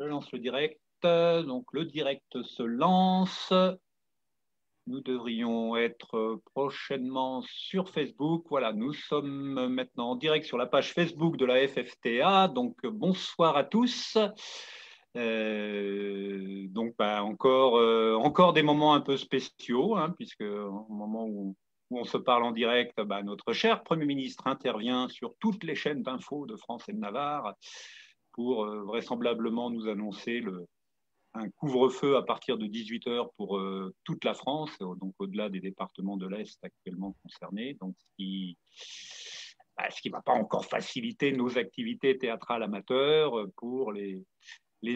Je lance le direct. Donc, le direct se lance. Nous devrions être prochainement sur Facebook. Voilà, nous sommes maintenant en direct sur la page Facebook de la FFTA. Donc, bonsoir à tous. Encore des moments un peu spéciaux, hein, puisque au moment où on se parle en direct, notre cher Premier ministre intervient sur toutes les chaînes d'infos de France et de Navarre pour vraisemblablement nous annoncer un couvre-feu à partir de 18 heures pour toute la France, donc au-delà des départements de l'Est actuellement concernés. Donc, ce qui ne va pas encore faciliter nos activités théâtrales amateurs pour les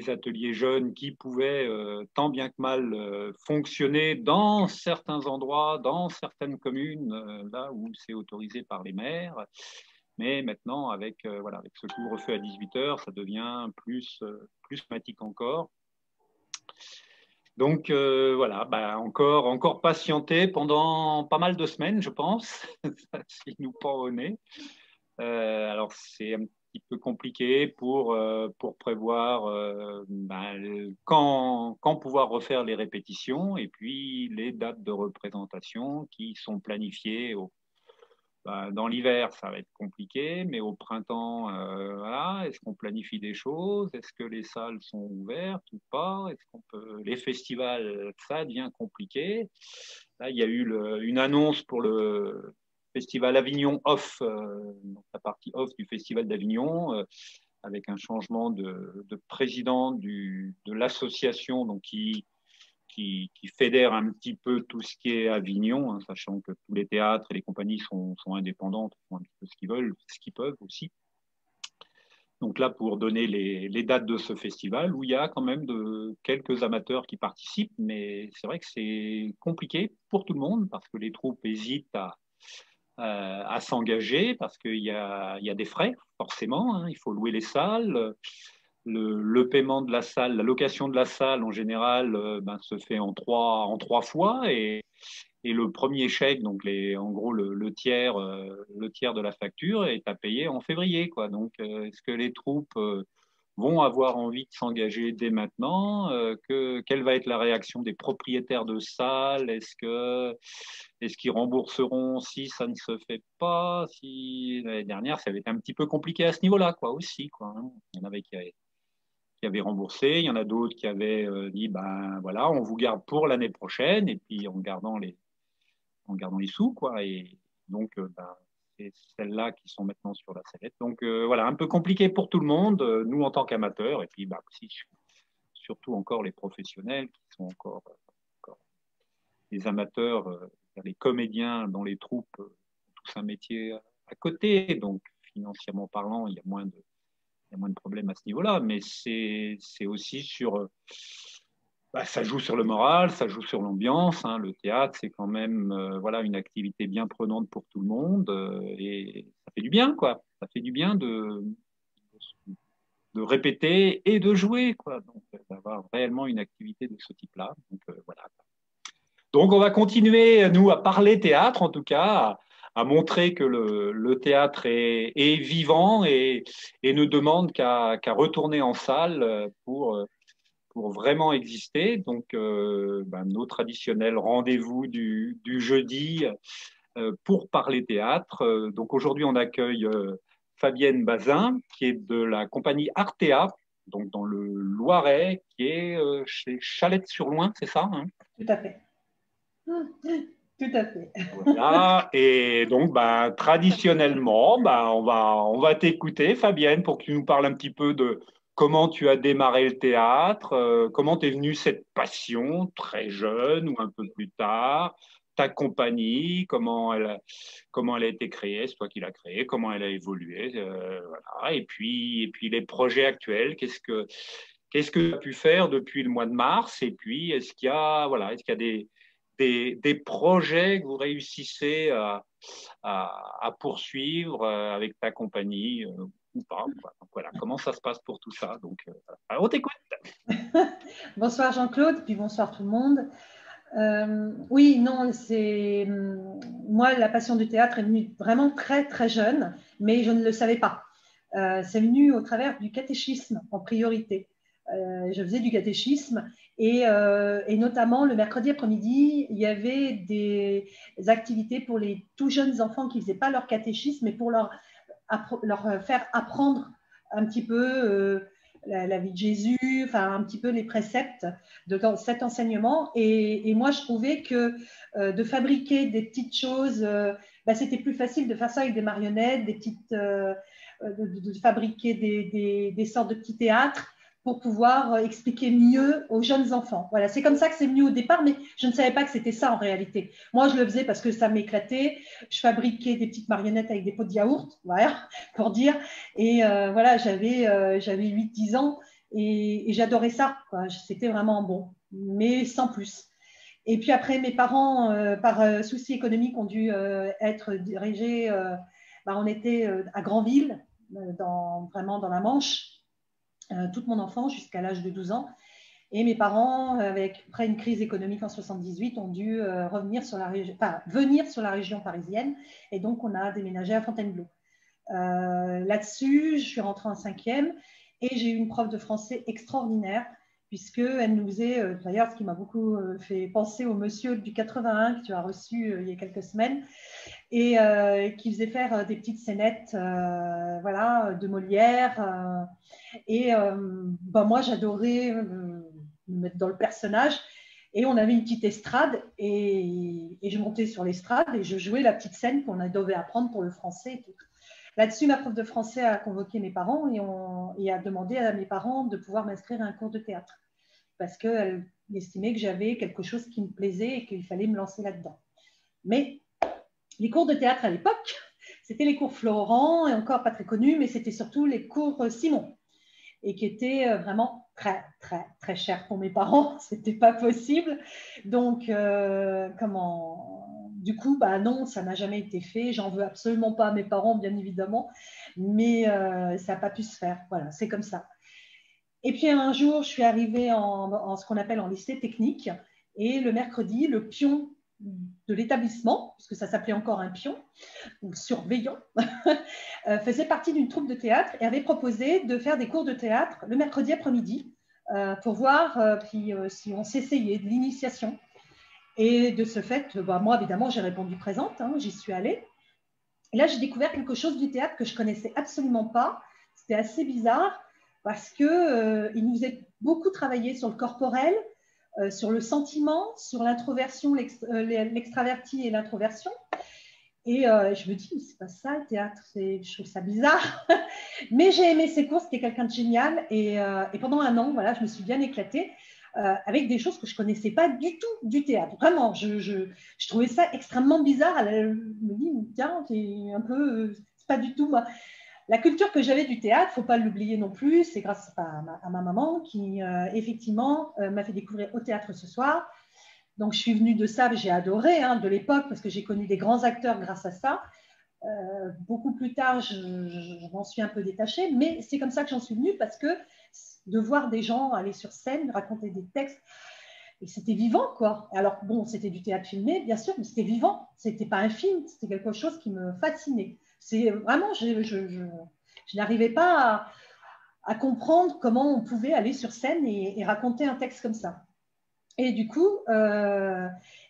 ateliers jeunes qui pouvaient tant bien que mal fonctionner dans certains endroits, dans certaines communes, là où c'est autorisé par les maires. Mais maintenant, avec ce couvre-feu à 18 heures, ça devient plus dramatique encore. Donc encore patienter pendant pas mal de semaines, je pense, si nous pas au nez. Alors c'est un petit peu compliqué pour prévoir quand pouvoir refaire les répétitions et puis les dates de représentation qui sont planifiées dans l'hiver, ça va être compliqué, mais au printemps, est-ce qu'on planifie des choses? Est-ce que les salles sont ouvertes ou pas? Est-ce qu'on peut... Les festivals, ça devient compliqué. Là, il y a eu une annonce pour le festival Avignon Off, la partie off du festival d'Avignon, avec un changement de président de l'association, donc qui fédère un petit peu tout ce qui est Avignon, hein, sachant que tous les théâtres et les compagnies sont indépendantes, font un petit peu ce qu'ils veulent, ce qu'ils peuvent aussi. Donc là, pour donner les dates de ce festival, où il y a quand même quelques amateurs qui participent, mais c'est vrai que c'est compliqué pour tout le monde, parce que les troupes hésitent à s'engager, parce qu'il y a des frais, forcément, hein, il faut louer les salles. Le paiement de la salle, la location de la salle en général se fait en trois fois et le premier chèque, donc en gros le tiers de la facture est à payer en février, quoi. Donc est-ce que les troupes vont avoir envie de s'engager dès maintenant? Quelle va être la réaction des propriétaires de salles? Est-ce qu'ils rembourseront si ça ne se fait pas? Si l'année dernière ça avait été un petit peu compliqué à ce niveau-là, quoi, aussi, quoi, hein. Il y en avait qui avaient remboursé, il y en a d'autres qui avaient dit voilà, on vous garde pour l'année prochaine et puis en gardant les sous, quoi. Et donc c'est celles-là qui sont maintenant sur la sellette. Donc voilà, un peu compliqué pour tout le monde, nous en tant qu'amateurs et puis aussi, surtout encore les professionnels qui sont encore les amateurs, les comédiens dans les troupes, tous un métier à côté, donc financièrement parlant, il y a moins de problèmes à ce niveau-là, mais c'est aussi sur... ça joue sur le moral, ça joue sur l'ambiance, hein. Le théâtre, c'est quand même une activité bien prenante pour tout le monde et ça fait du bien, quoi. Ça fait du bien de répéter et de jouer, quoi. Donc, d'avoir réellement une activité de ce type-là. Donc, voilà. Donc, on va continuer, nous, à parler théâtre, en tout cas, à montrer que le théâtre est vivant et ne demande qu'à retourner en salle pour vraiment exister. Donc, nos traditionnels rendez-vous du jeudi pour parler théâtre. Donc, aujourd'hui, on accueille Fabienne Bazin, qui est de la compagnie Artea, donc dans le Loiret, qui est chez Chalette-sur-Loing, c'est ça, hein? Tout à fait. Tout à fait. Voilà. Et donc, traditionnellement, on va t'écouter, Fabienne, pour que tu nous parles un petit peu de comment tu as démarré le théâtre, comment t'es venue cette passion, très jeune ou un peu plus tard, ta compagnie, comment elle a été créée, c'est toi qui l'as créée, comment elle a évolué, voilà. Et puis les projets actuels, qu'est-ce que tu as pu faire depuis le mois de mars? Et puis, est-ce qu'il y a des projets que vous réussissez à poursuivre avec ta compagnie ou pas, quoi. Donc, voilà, comment ça se passe pour tout ça? Donc, on t'écoute. Bonsoir Jean-Claude, puis bonsoir tout le monde. Oui, non, c'est moi, la passion du théâtre est venue vraiment très très jeune, mais je ne le savais pas. C'est venu au travers du catéchisme en priorité. je faisais du catéchisme et notamment le mercredi après-midi, il y avait des activités pour les tout jeunes enfants qui ne faisaient pas leur catéchisme, mais pour leur faire apprendre un petit peu la vie de Jésus, enfin un petit peu les préceptes de cet enseignement. Et moi, je trouvais que de fabriquer des petites choses, c'était plus facile de faire ça avec des marionnettes, des petites, de fabriquer des sortes de petits théâtres pour pouvoir expliquer mieux aux jeunes enfants. Voilà, c'est comme ça que c'est venu au départ, mais je ne savais pas que c'était ça en réalité. Moi, je le faisais parce que ça m'éclatait. Je fabriquais des petites marionnettes avec des pots de yaourt, voilà, pour dire. Et voilà, j'avais 8-10 ans et j'adorais ça, quoi. C'était vraiment bon, mais sans plus. Et puis après, mes parents, par souci économique, ont dû être dirigés. On était à Granville, vraiment dans la Manche, toute mon enfance jusqu'à l'âge de 12 ans. Et mes parents, après une crise économique en 78, ont dû venir sur la région parisienne. Et donc, on a déménagé à Fontainebleau. Là-dessus, je suis rentrée en 5e et j'ai eu une prof de français extraordinaire, puisqu'elle nous faisait, d'ailleurs, ce qui m'a beaucoup fait penser au monsieur du 81 que tu as reçu il y a quelques semaines, et qui faisait faire des petites scénettes voilà, de Molière. Moi, j'adorais me mettre dans le personnage. Et on avait une petite estrade et je montais sur l'estrade et je jouais la petite scène qu'on devait apprendre pour le français et tout. Là-dessus, ma prof de français a convoqué mes parents et a demandé à mes parents de pouvoir m'inscrire à un cours de théâtre parce qu'elle estimait que j'avais quelque chose qui me plaisait et qu'il fallait me lancer là-dedans. Mais les cours de théâtre à l'époque, c'était les cours Florent, et encore pas très connus, mais c'était surtout les cours Simon, et qui étaient vraiment très, très, très chers pour mes parents. C'était pas possible. Donc, du coup, non, ça n'a jamais été fait. J'en veux absolument pas à mes parents, bien évidemment, mais ça n'a pas pu se faire. Voilà, c'est comme ça. Et puis un jour, je suis arrivée en ce qu'on appelle en lycée technique, et le mercredi, le pion de l'établissement, parce que ça s'appelait encore un pion, ou surveillant, faisait partie d'une troupe de théâtre et avait proposé de faire des cours de théâtre le mercredi après-midi pour voir si on s'essayait de l'initiation. Et de ce fait, moi, évidemment, j'ai répondu présente, j'y suis allée. Et là, j'ai découvert quelque chose du théâtre que je ne connaissais absolument pas. C'était assez bizarre parce qu'il nous faisait beaucoup travailler sur le corporel, sur le sentiment, sur l'introversion, l'extraverti et l'introversion. Et je me dis, mais c'est pas ça le théâtre, je trouve ça bizarre. Mais j'ai aimé ses cours, c'était quelqu'un de génial. Et pendant un an, voilà, je me suis bien éclatée avec des choses que je connaissais pas du tout du théâtre. Vraiment, je trouvais ça extrêmement bizarre. Elle me dit, tiens, c'est un peu, c'est pas du tout moi. La culture que j'avais du théâtre, faut pas l'oublier non plus, c'est grâce à ma maman qui, effectivement, m'a fait découvrir au théâtre ce soir. Donc, je suis venue de ça, j'ai adoré, de l'époque, parce que j'ai connu des grands acteurs grâce à ça. Beaucoup plus tard, je m'en suis un peu détachée, mais c'est comme ça que j'en suis venue, parce que de voir des gens aller sur scène, raconter des textes, et c'était vivant, quoi. Alors, bon, c'était du théâtre filmé, bien sûr, mais c'était vivant. C'était pas un film, c'était quelque chose qui me fascinait. C'est vraiment, je n'arrivais pas à comprendre comment on pouvait aller sur scène et raconter un texte comme ça. Et du coup,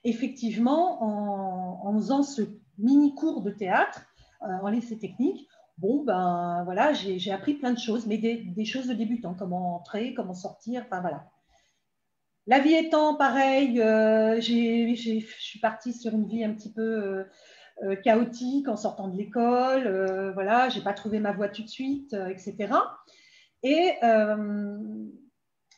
effectivement, en faisant ce mini cours de théâtre en lycée technique, voilà, j'ai appris plein de choses, mais des choses de débutant, comment entrer, comment sortir, enfin voilà. La vie étant pareille, je suis partie sur une vie un petit peu chaotique en sortant de l'école, voilà, j'ai pas trouvé ma voie tout de suite, etc. Et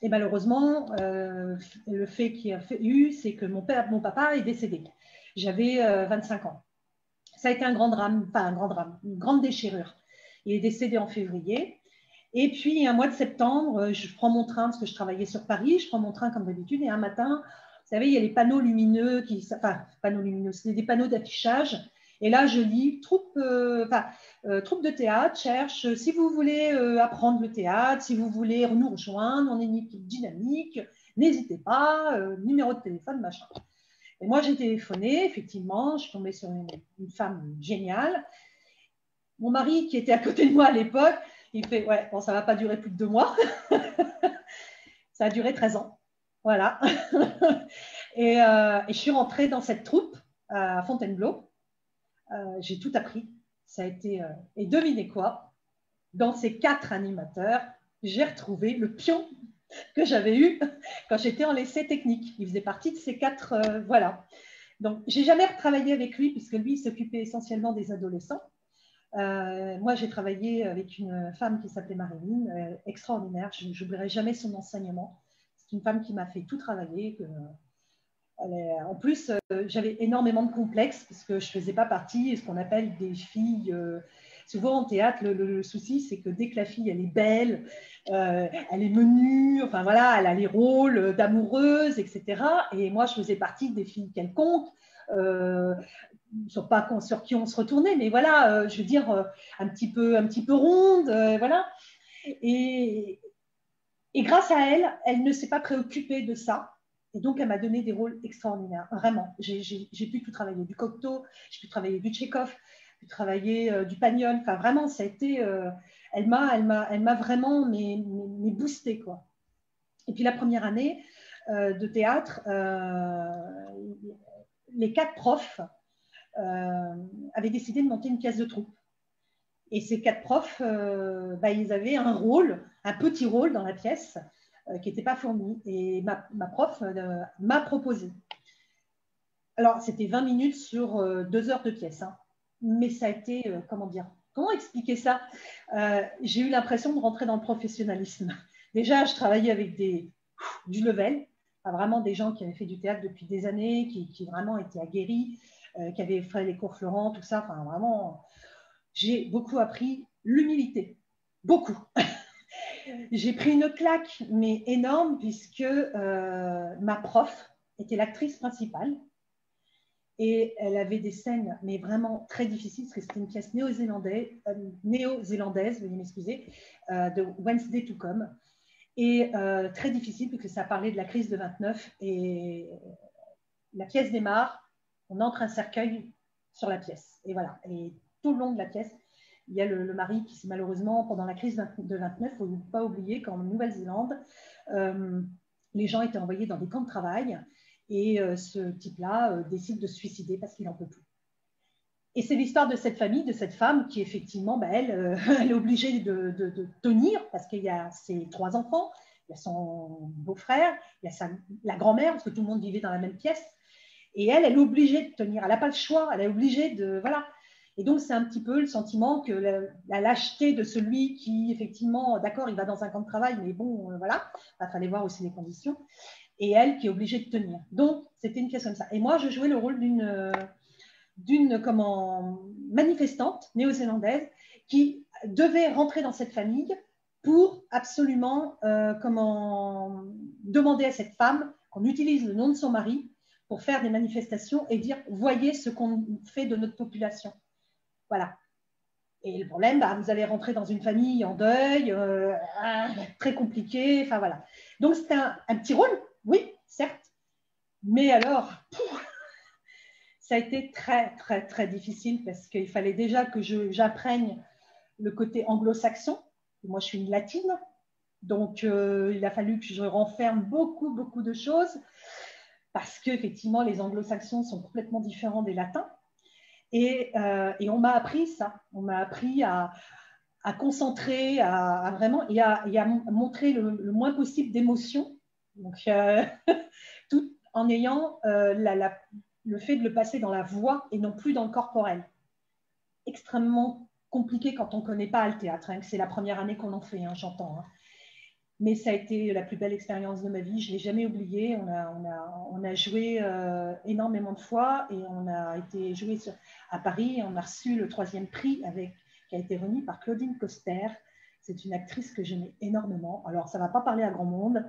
malheureusement, le fait qu'il y a eu, c'est que mon papa est décédé. J'avais 25 ans. Ça a été un grand drame, pas un grand drame, une grande déchirure. Il est décédé en février. Et puis, un mois de septembre, je prends mon train, parce que je travaillais sur Paris, je prends mon train comme d'habitude, et un matin, vous savez, il y a les panneaux lumineux, panneaux lumineux, c'est des panneaux d'affichage. Et là, je lis troupe de théâtre cherche, si vous voulez apprendre le théâtre, si vous voulez nous rejoindre, on est une équipe dynamique, n'hésitez pas, numéro de téléphone, machin. Et moi, j'ai téléphoné, effectivement, je suis tombée sur une femme géniale. Mon mari, qui était à côté de moi à l'époque, il fait, ouais, bon, ça ne va pas durer plus de 2 mois. Ça a duré 13 ans. Voilà. Et je suis rentrée dans cette troupe à Fontainebleau. J'ai tout appris. Ça a été, et devinez quoi? Dans ces 4 animateurs, j'ai retrouvé le pion que j'avais eu quand j'étais en lycée technique. Il faisait partie de ces 4, voilà. Donc, j'ai jamais retravaillé avec lui puisque lui, il s'occupait essentiellement des adolescents. Moi, j'ai travaillé avec une femme qui s'appelait Marilyn, extraordinaire. Je n'oublierai jamais son enseignement. C'est une femme qui m'a fait tout travailler. En plus, j'avais énormément de complexes parce que je ne faisais pas partie de ce qu'on appelle des filles. Souvent en théâtre, le souci, c'est que dès que la fille, elle est belle, elle est menue, enfin voilà, elle a les rôles d'amoureuse, etc. Et moi, je faisais partie des filles quelconques. Sur qui on se retournait, mais voilà, je veux dire, un petit peu ronde, voilà. Et grâce à elle, elle ne s'est pas préoccupée de ça. Et donc, elle m'a donné des rôles extraordinaires, vraiment. J'ai pu tout travailler, du Cocteau, j'ai pu travailler du Tchekhov, j'ai pu travailler du Pagnol. Enfin, vraiment, ça a été. Elle m'a vraiment boosté, quoi. Et puis, la première année de théâtre, les 4 profs avaient décidé de monter une pièce de troupe. Et ces 4 profs, ils avaient un rôle, un petit rôle dans la pièce qui n'était pas fourni. Et ma prof m'a proposé. Alors, c'était 20 minutes sur 2 heures de pièce. Hein. Mais ça a été, comment expliquer ça? J'ai eu l'impression de rentrer dans le professionnalisme. Déjà, je travaillais avec du level, vraiment des gens qui avaient fait du théâtre depuis des années, qui vraiment étaient aguerris, qui avaient fait les cours Florent, tout ça. Enfin, vraiment, j'ai beaucoup appris l'humilité. Beaucoup. J'ai pris une claque, mais énorme, puisque ma prof était l'actrice principale. Et elle avait des scènes, mais vraiment très difficiles, parce que c'était une pièce néo-zélandaise, veuillez m'excuser, de Wednesday to Come. Et très difficile, puisque ça parlait de la crise de 29. Et la pièce démarre, on entre un cercueil sur la pièce. Et voilà. Et tout le long de la pièce, il y a le mari qui, malheureusement, pendant la crise de 29, il ne faut pas oublier qu'en Nouvelle-Zélande, les gens étaient envoyés dans des camps de travail. Et ce type-là décide de se suicider parce qu'il n'en peut plus. Et c'est l'histoire de cette famille, de cette femme qui, effectivement, elle est obligée de tenir parce qu'il y a ses 3 enfants, il y a son beau-frère, il y a la grand-mère, parce que tout le monde vivait dans la même pièce. Et elle est obligée de tenir. Elle n'a pas le choix, elle est obligée de… Voilà. Et donc, c'est un petit peu le sentiment que la lâcheté de celui qui, effectivement, d'accord, il va dans un camp de travail, mais bon, voilà, il fallait voir aussi les conditions. Et elle qui est obligée de tenir. Donc, c'était une pièce comme ça. Et moi, je jouais le rôle d'une manifestante néo-zélandaise qui devait rentrer dans cette famille pour absolument demander à cette femme qu'on utilise le nom de son mari pour faire des manifestations et dire « Voyez ce qu'on fait de notre population ». Voilà. Et le problème, vous allez rentrer dans une famille en deuil, très compliqué, enfin voilà. Donc, c'était un petit rôle, oui, certes, mais alors, ça a été très, très, très difficile parce qu'il fallait déjà que j'apprenne le côté anglo-saxon. Moi, je suis une latine, donc il a fallu que je renferme beaucoup, beaucoup de choses parce qu'effectivement, les anglo-saxons sont complètement différents des latins. Et on m'a appris ça. On m'a appris à concentrer, à vraiment, et à montrer le moins possible d'émotions. Donc, tout en ayant le fait de le passer dans la voix et non plus dans le corporel. Extrêmement compliqué quand on ne connaît pas le théâtre. Hein, c'est la première année qu'on en fait, hein, j'entends. Hein. Mais ça a été la plus belle expérience de ma vie. Je ne l'ai jamais oublié. On a joué énormément de fois et on a été joué à Paris et on a reçu le 3e prix qui a été remis par Claudine Coster. C'est une actrice que j'aimais énormément. Alors, ça ne va pas parler à grand monde,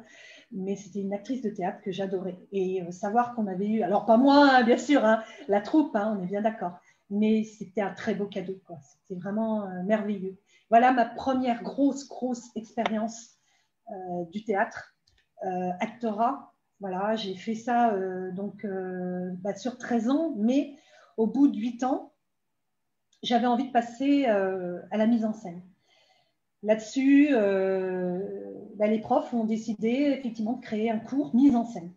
mais c'était une actrice de théâtre que j'adorais. Et savoir qu'on avait eu, alors pas moi, hein, bien sûr, hein, la troupe, hein, on est bien d'accord, mais c'était un très beau cadeau, quoi. C'était vraiment merveilleux. Voilà ma première grosse expérience du théâtre, actorat. Voilà, j'ai fait ça sur 13 ans, mais au bout de 8 ans, j'avais envie de passer à la mise en scène. Là-dessus, les profs ont décidé effectivement de créer un cours mise en scène.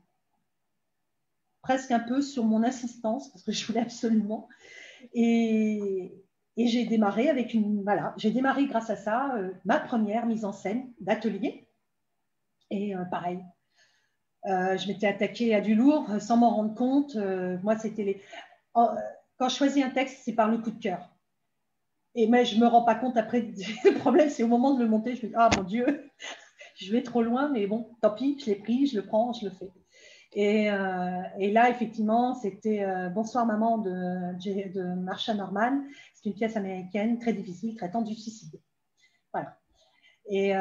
Presque un peu sur mon insistance, parce que je voulais absolument. Et j'ai démarré avec j'ai démarré grâce à ça ma première mise en scène d'atelier. Et pareil, je m'étais attaquée à du lourd sans m'en rendre compte. Moi, c'était quand je choisis un texte, c'est par le coup de cœur. Mais je ne me rends pas compte après. Le problème, c'est au moment de le monter, je me dis, ah mon Dieu, je vais trop loin, mais bon, tant pis, je l'ai pris, je le prends, je le fais. Et là, effectivement, c'était Bonsoir maman de Marsha Norman. C'est une pièce américaine très difficile, traitant du suicide. Voilà. Et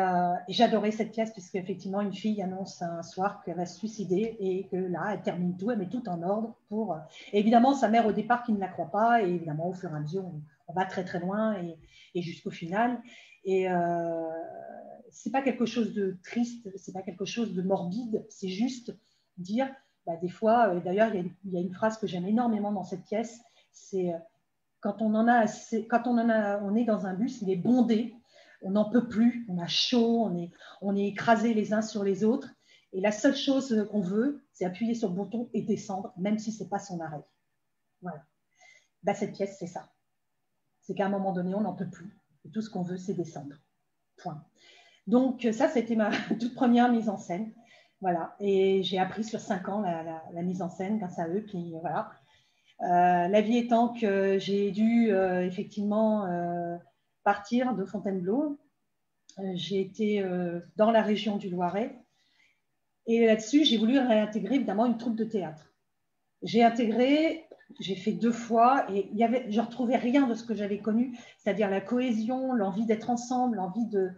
j'adorais cette pièce puisque effectivement une fille annonce un soir qu'elle va se suicider et que là elle termine tout, elle met tout en ordre pour. Évidemment sa mère au départ qui ne la croit pas et évidemment au fur et à mesure on va très très loin et jusqu'au final. Et c'est pas quelque chose de triste, c'est pas quelque chose de morbide, c'est juste dire des fois. D'ailleurs il y a une phrase que j'aime énormément dans cette pièce, c'est quand on est dans un bus, il est bondé. On n'en peut plus, on a chaud, on est écrasés les uns sur les autres. Et la seule chose qu'on veut, c'est appuyer sur le bouton et descendre, même si ce n'est pas son arrêt. Voilà. Cette pièce, c'est ça. C'est qu'à un moment donné, on n'en peut plus. Et tout ce qu'on veut, c'est descendre. Point. Donc, ça, c'était ma toute première mise en scène. Voilà. Et j'ai appris sur 5 ans la mise en scène grâce à eux. Puis voilà. La vie étant que j'ai dû effectivement partir de Fontainebleau. J'ai été dans la région du Loiret et là-dessus, j'ai voulu réintégrer évidemment une troupe de théâtre. J'ai fait 2 fois et je ne retrouvais rien de ce que j'avais connu, c'est-à-dire la cohésion, l'envie d'être ensemble, l'envie de...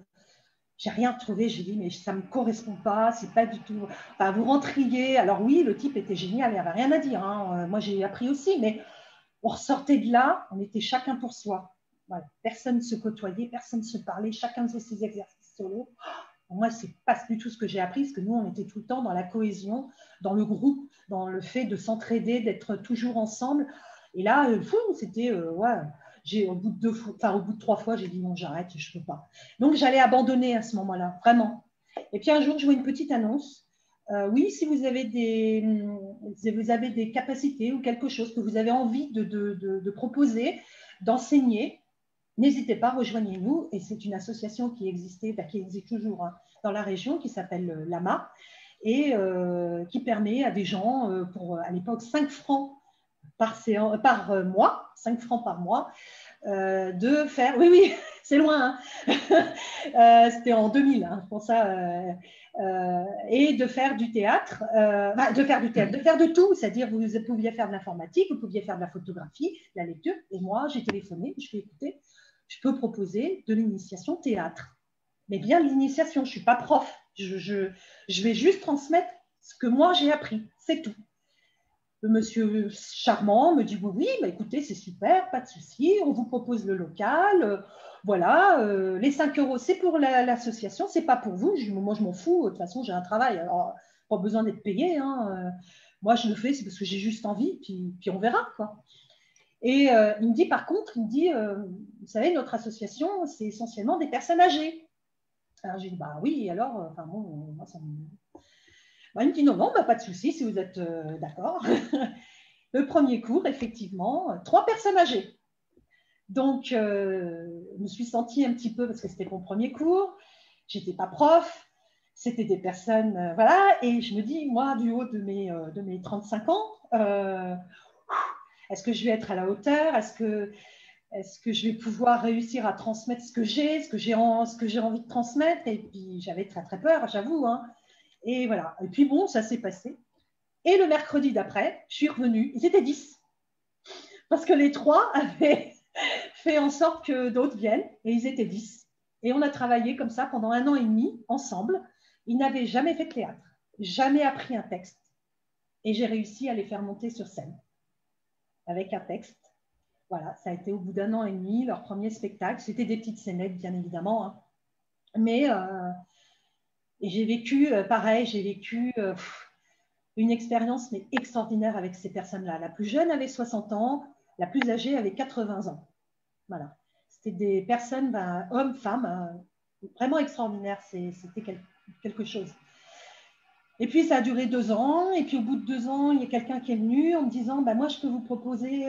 J'ai rien trouvé, j'ai dit mais ça ne me correspond pas, c'est pas du tout... Enfin, vous rentriez, alors oui, le type était génial, il n'y avait rien à dire, hein. Moi j'ai appris aussi, mais on ressortait de là, on était chacun pour soi. Voilà. Personne ne se côtoyait, personne ne se parlait, chacun faisait ses exercices solo. Moi, ce n'est pas du tout ce que j'ai appris, parce que nous, on était tout le temps dans la cohésion, dans le groupe, dans le fait de s'entraider, d'être toujours ensemble. Et là, c'était, au bout de 3 fois, j'ai dit non, j'arrête, je ne peux pas. Donc, j'allais abandonner à ce moment-là, vraiment. Et puis un jour, je vois une petite annonce. Oui, si vous avez des capacités ou quelque chose que vous avez envie de proposer, d'enseigner, n'hésitez pas, rejoignez-nous. Et c'est une association qui existait, qui existe toujours dans la région, qui s'appelle l'AMA, et qui permet à des gens, pour à l'époque 5 francs par mois, 5 francs par mois, de faire... Oui, oui, c'est loin. C'était en 2000, pour ça. Et de faire du théâtre, de faire de tout. C'est-à-dire, vous pouviez faire de l'informatique, vous pouviez faire de la photographie, de la lecture. Et moi, j'ai téléphoné, je lui ai écouté, je peux proposer de l'initiation théâtre. Mais bien l'initiation, je ne suis pas prof. Je vais juste transmettre ce que moi j'ai appris, c'est tout. Le monsieur charmant me dit oui, écoutez, c'est super, pas de souci, on vous propose le local, voilà, les 5 € c'est pour l'association, c'est pas pour vous. Moi je m'en fous, de toute façon j'ai un travail, alors pas besoin d'être payé, moi je le fais, c'est parce que j'ai juste envie, puis on verra quoi. Et il me dit par contre, vous savez, notre association c'est essentiellement des personnes âgées. Alors j'ai dit oui, alors, enfin bon, moi ça me... Il me dit non, pas de souci, si vous êtes d'accord. Le premier cours, effectivement, 3 personnes âgées. Donc, je me suis sentie un petit peu, parce que c'était mon premier cours, je n'étais pas prof, c'était des personnes, voilà, et je me dis, moi, du haut de mes 35 ans, est-ce que je vais être à la hauteur? Est-ce que je vais pouvoir réussir à transmettre ce que j'ai envie de transmettre? Et puis, j'avais très, très peur, j'avoue, Et voilà. Et puis bon, ça s'est passé. Et le mercredi d'après, je suis revenue. Ils étaient 10. Parce que les 3 avaient fait en sorte que d'autres viennent. Et ils étaient 10. Et on a travaillé comme ça pendant 1 an et demi ensemble. Ils n'avaient jamais fait de théâtre, jamais appris un texte. Et j'ai réussi à les faire monter sur scène avec un texte. Voilà, ça a été au bout d'1 an et demi, leur premier spectacle. C'était des petites scénettes, bien évidemment. Mais et j'ai vécu, pareil, une expérience mais extraordinaire avec ces personnes-là. La plus jeune avait 60 ans, la plus âgée avait 80 ans. Voilà. C'était des personnes, hommes, femmes, vraiment extraordinaires. C'était quelque chose. Et puis, ça a duré 2 ans. Et puis, au bout de 2 ans, il y a quelqu'un qui est venu en me disant, bah, moi, je peux vous proposer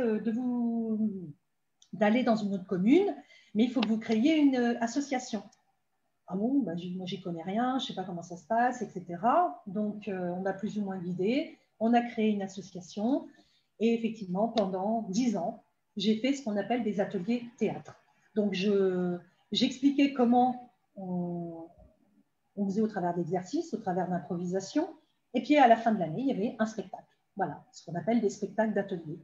d'aller dans une autre commune, mais il faut que vous créiez une association. Ah bon, bah, moi, j'y connais rien, je ne sais pas comment ça se passe, etc. Donc, on m'a plus ou moins guidé. On a créé une association. Et effectivement, pendant 10 ans, j'ai fait ce qu'on appelle des ateliers théâtre. Donc, j'expliquais comment on faisait au travers d'exercices, au travers d'improvisation. Et puis, à la fin de l'année, il y avait un spectacle. Voilà, ce qu'on appelle des spectacles d'atelier.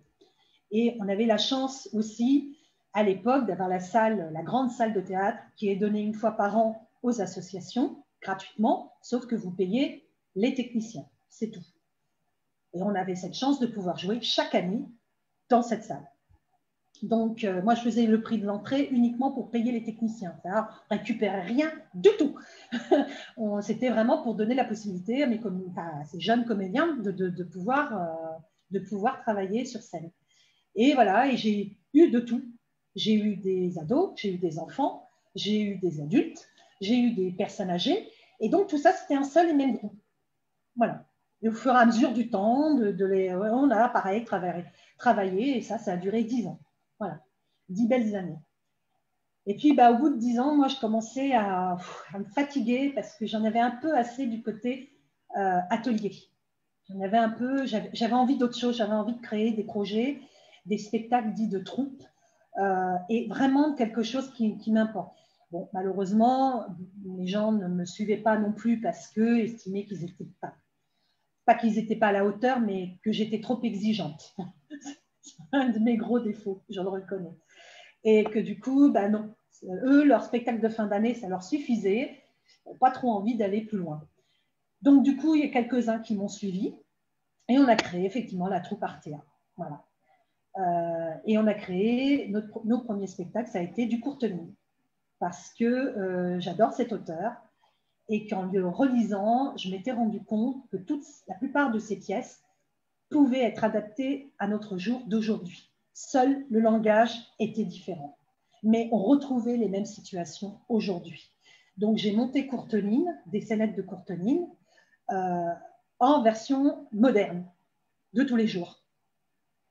Et on avait la chance aussi, à l'époque, d'avoir la grande salle de théâtre qui est donnée une fois par an aux associations, gratuitement, sauf que vous payez les techniciens. C'est tout. Et on avait cette chance de pouvoir jouer chaque année dans cette salle. Donc, moi, je faisais le prix de l'entrée uniquement pour payer les techniciens. On ne récupérait rien du tout. C'était vraiment pour donner la possibilité à ces jeunes comédiens de pouvoir travailler sur scène. Et voilà, et j'ai eu de tout. J'ai eu des ados, j'ai eu des enfants, j'ai eu des adultes, j'ai eu des personnes âgées. Et donc, tout ça, c'était un seul et même groupe. Voilà. Et au fur et à mesure du temps, on a, pareil, travaillé, et ça a duré 10 ans. Voilà, 10 belles années. Et puis, au bout de 10 ans, moi, je commençais à me fatiguer parce que j'en avais un peu assez du côté atelier. J'en avais un peu, j'avais envie d'autre chose, j'avais envie de créer des projets, des spectacles dits de troupe, et vraiment quelque chose qui m'importe. Bon, malheureusement, les gens ne me suivaient pas non plus parce qu'eux estimaient qu'ils n'étaient pas qu'ils n'étaient pas à la hauteur, mais que j'étais trop exigeante. C'est un de mes gros défauts, je le reconnais. Et que du coup, non. Eux, leur spectacle de fin d'année, ça leur suffisait. Ils n'ont pas trop envie d'aller plus loin. Donc, du coup, il y a quelques-uns qui m'ont suivi. Et on a créé effectivement la troupe Artea. Voilà. Et on a créé nos premiers spectacles, ça a été du Courteline. Parce que j'adore cet auteur. Et qu'en le relisant, je m'étais rendu compte que la plupart de ces pièces pouvaient être adaptées à notre jour d'aujourd'hui. Seul le langage était différent. Mais on retrouvait les mêmes situations aujourd'hui. Donc j'ai monté Courteline, des scénettes de Courteline, en version moderne, de tous les jours,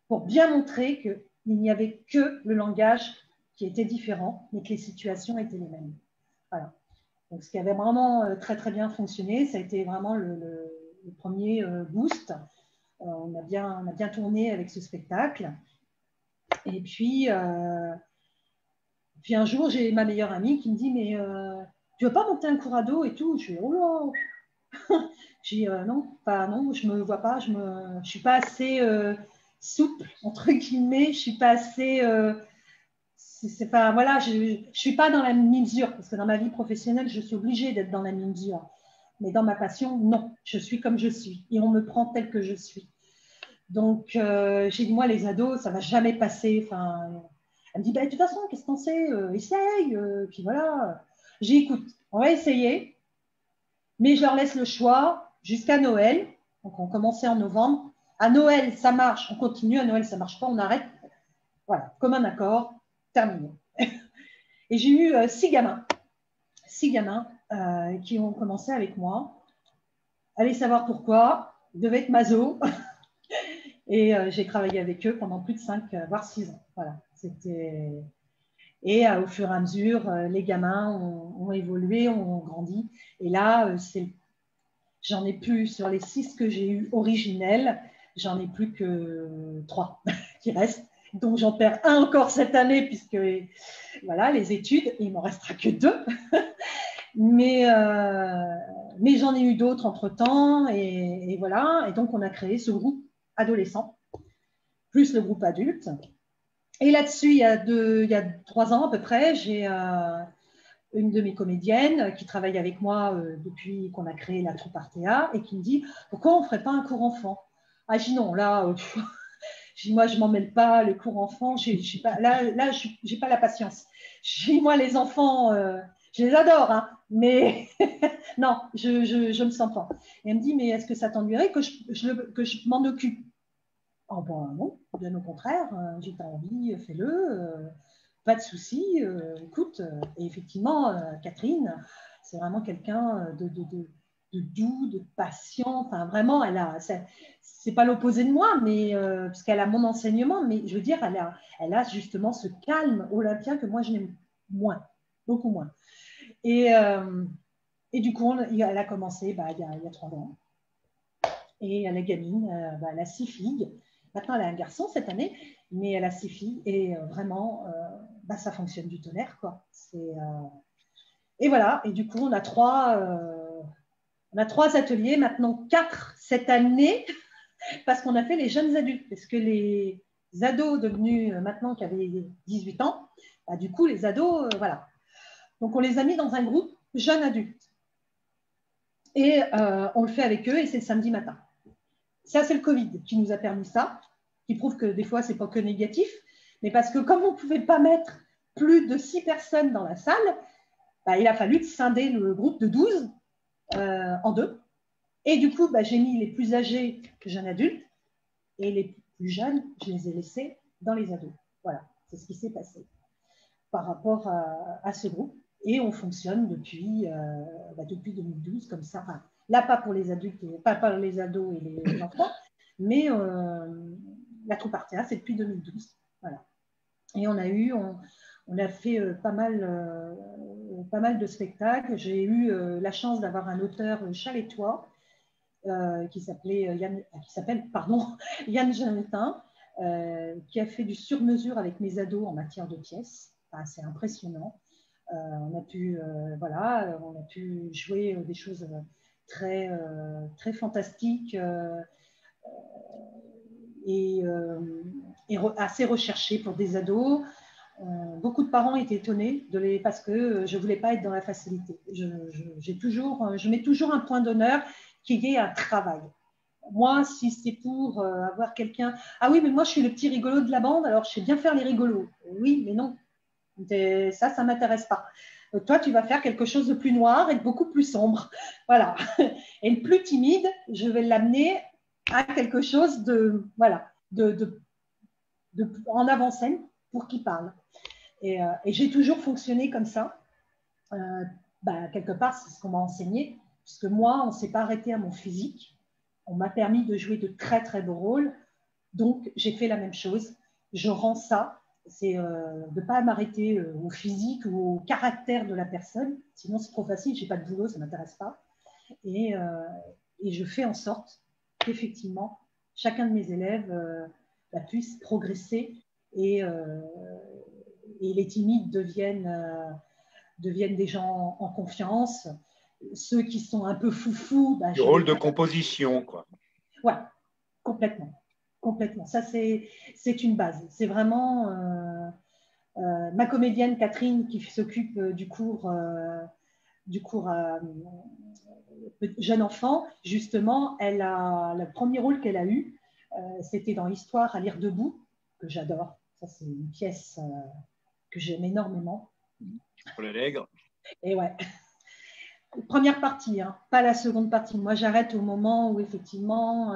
pour bien montrer qu'il n'y avait que le langage qui était différent, mais que les situations étaient les mêmes. Voilà. Donc, ce qui avait vraiment très, très bien fonctionné, ça a été vraiment le premier boost. On a bien tourné avec ce spectacle. Et puis un jour, j'ai ma meilleure amie qui me dit, mais tu ne veux pas monter un cours ado et tout? Je dis, oh là. J'ai dit, non, je ne me vois pas. Je ne suis pas assez souple, entre guillemets. Je ne suis pas assez... c'est pas, voilà, je ne suis pas dans la mesure, parce que dans ma vie professionnelle, je suis obligée d'être dans la mesure. Mais dans ma passion, non, je suis comme je suis. Et on me prend tel que je suis. Donc, j'ai dit, moi, les ados, ça ne va jamais passer. Enfin, elle me dit, de toute façon, qu'est-ce que t'en sais? Essaye. Puis voilà. J'ai dit, écoute, on va essayer, mais je leur laisse le choix jusqu'à Noël. Donc, on commençait en novembre. À Noël, ça marche, on continue. À Noël, ça ne marche pas, on arrête. Voilà, comme un accord, terminé. Et j'ai eu 6 gamins qui ont commencé avec moi. Allez savoir pourquoi, ils devaient être maso. Et j'ai travaillé avec eux pendant plus de 5, voire 6 ans. Voilà, c'était... Et au fur et à mesure, les gamins ont évolué, ont grandi. Et là, j'en ai plus, sur les 6 que j'ai eu originels, j'en ai plus que 3 qui restent. Donc j'en perds un encore cette année, puisque voilà, les études, il ne m'en restera que 2. Mais j'en ai eu d'autres entre-temps, et voilà. Et donc on a créé ce groupe adolescent, plus le groupe adulte. Et là-dessus, il y a 3 ans à peu près, j'ai une de mes comédiennes qui travaille avec moi depuis qu'on a créé la troupe Artea et qui me dit, pourquoi on ne ferait pas un cours enfant? Ah, je dis non, là, je dis, moi, je ne m'en mêle pas, les cours enfants, je n'ai pas la patience. Je dis, moi, les enfants, je les adore, hein, mais non, je ne me sens pas. Et elle me dit, mais est-ce que ça t'ennuierait que je m'en occupe? Oh ben non, bien au contraire, j'ai pas envie, fais-le, pas de souci, écoute. Et effectivement, Catherine, C'est vraiment quelqu'un de doux, de patient. Enfin, vraiment, c'est pas l'opposé de moi, mais parce qu'elle a mon enseignement, mais je veux dire, elle a justement ce calme olympien que moi, je n'aime moins, beaucoup moins. Et du coup, elle a commencé il y a 3 ans. Et la gamine, elle a 6 filles. Maintenant, elle a un garçon cette année, mais elle a 6 filles. Et vraiment, ça fonctionne du tonnerre, quoi. Et voilà. Et du coup, on a 3 ateliers, maintenant 4 cette année, parce qu'on a fait les jeunes adultes. Parce que les ados devenus maintenant qui avaient 18 ans, du coup, les ados, voilà. Donc, on les a mis dans un groupe jeunes adultes. Et on le fait avec eux et c'est le samedi matin. Ça, c'est le Covid qui nous a permis ça, qui prouve que des fois, ce n'est pas que négatif, mais parce que comme on ne pouvait pas mettre plus de 6 personnes dans la salle, il a fallu scinder le groupe de 12 en 2. Et du coup, j'ai mis les plus âgés jeunes adultes et les plus jeunes, je les ai laissés dans les ados. Voilà, c'est ce qui s'est passé par rapport à ce groupe. Et on fonctionne depuis 2012 comme ça. Enfin, là, pas pour les adultes, pas pour les ados et les enfants, mais la troupe Artea, c'est depuis 2012. Voilà. Et on a fait pas mal de spectacles. J'ai eu la chance d'avoir un auteur chalétois qui s'appelle Yann Janetin, qui a fait du sur-mesure avec mes ados en matière de pièces. Enfin, c'est impressionnant. On a pu jouer des choses très, très fantastiques et assez recherchées pour des ados. Beaucoup de parents étaient étonnés parce que je ne voulais pas être dans la facilité. Je mets toujours un point d'honneur qu'il y ait un travail. Moi, si c'est pour avoir quelqu'un… Ah oui, mais moi, je suis le petit rigolo de la bande, alors je sais bien faire les rigolos. Oui, mais non. Ça ne m'intéresse pas. Donc, toi, tu vas faire quelque chose de plus noir et de beaucoup plus sombre. Voilà. Et le plus timide, je vais l'amener à quelque chose en avant-scène pour qu'il parle. Et j'ai toujours fonctionné comme ça. Quelque part, c'est ce qu'on m'a enseigné, puisque moi, on ne s'est pas arrêté à mon physique. On m'a permis de jouer de très, très beaux rôles. Donc, j'ai fait la même chose. Je rends ça. C'est de ne pas m'arrêter au physique ou au caractère de la personne. Sinon, c'est trop facile. Je n'ai pas de boulot, ça ne m'intéresse pas. Et je fais en sorte qu'effectivement, chacun de mes élèves puisse progresser et les timides deviennent des gens en confiance. Ceux qui sont un peu foufous… Du rôle de composition, quoi. Ouais, complètement. Complètement. Ça, c'est une base. C'est vraiment ma comédienne Catherine qui s'occupe du cours jeune enfant. Justement, le premier rôle qu'elle a eu, c'était dans Histoire à lire debout, que j'adore. Ça, c'est une pièce que j'aime énormément. Pour l'allègre. Et ouais. Première partie, hein, pas la seconde partie. Moi, j'arrête au moment où, effectivement,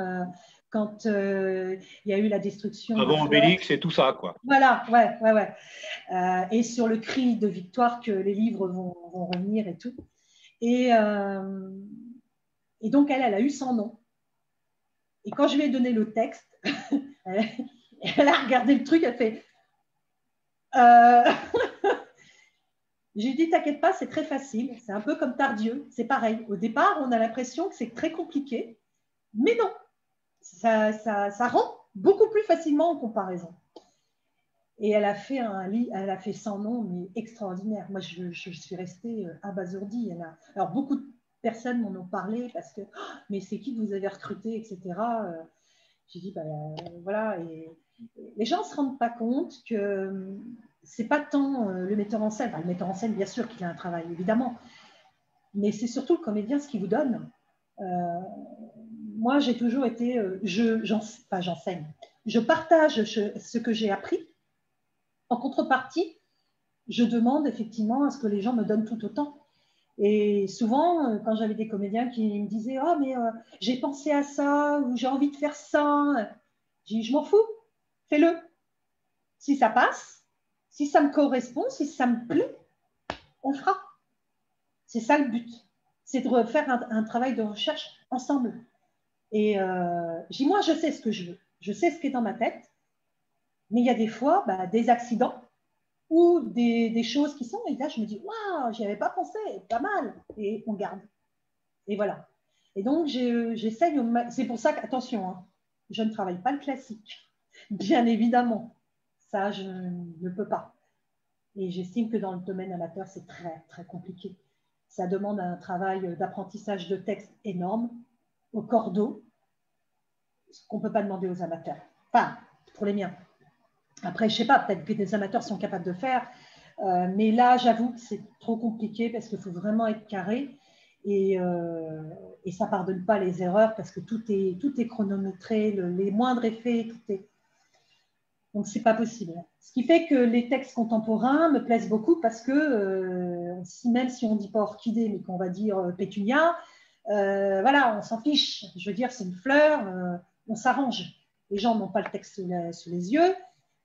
quand il y a eu la destruction… Avant Obélix et tout ça, quoi. Voilà, ouais. Et sur le cri de victoire que les livres vont revenir et tout. Et donc, elle a eu son nom. Et quand je lui ai donné le texte, elle a regardé le truc, elle fait… J'ai dit, t'inquiète pas, c'est très facile. C'est un peu comme Tardieu. C'est pareil. Au départ, on a l'impression que c'est très compliqué. Mais non, ça rend beaucoup plus facilement en comparaison. Et elle a fait elle a fait 100 noms, mais extraordinaire. Moi, je suis restée abasourdie. Alors, beaucoup de personnes m'en ont parlé parce que, oh, mais c'est qui que vous avez recruté, etc. J'ai dit, voilà. Et les gens ne se rendent pas compte que c'est pas tant le metteur en scène. Enfin, le metteur en scène, bien sûr qu'il a un travail, évidemment. Mais c'est surtout le comédien ce qu'il vous donne. Moi, j'ai toujours été… j'enseigne. Je partage ce que j'ai appris. En contrepartie, je demande effectivement à ce que les gens me donnent tout autant. Et souvent, quand j'avais des comédiens qui me disaient « Oh, mais j'ai pensé à ça » ou « J'ai envie de faire ça », j'ai dit « Je m'en fous, fais-le. Si ça passe, si ça me correspond, si ça me plaît, on fera. » C'est ça le but. C'est de faire un travail de recherche ensemble. Et je dis, moi, je sais ce que je veux. Je sais ce qui est dans ma tête. Mais il y a des fois des accidents ou des choses qui sont. Et là, je me dis, waouh, j'y avais pas pensé, pas mal. Et on garde. Et voilà. Et donc, j'essaye. C'est pour ça qu'attention, hein, je ne travaille pas le classique. Bien évidemment. Ça, je ne peux pas. Et j'estime que dans le domaine amateur, c'est très, très compliqué. Ça demande un travail d'apprentissage de texte énorme, au cordeau, ce qu'on ne peut pas demander aux amateurs. Enfin, pour les miens. Après, je ne sais pas, peut-être que des amateurs sont capables de faire. Mais là, j'avoue que c'est trop compliqué parce qu'il faut vraiment être carré. Et ça ne pardonne pas les erreurs parce que tout est chronométré, les moindres effets, tout est... Donc, ce n'est pas possible. Ce qui fait que les textes contemporains me plaisent beaucoup parce que même si on ne dit pas orchidée, mais qu'on va dire pétunia, voilà, on s'en fiche. Je veux dire, c'est une fleur, on s'arrange. Les gens n'ont pas le texte sous les yeux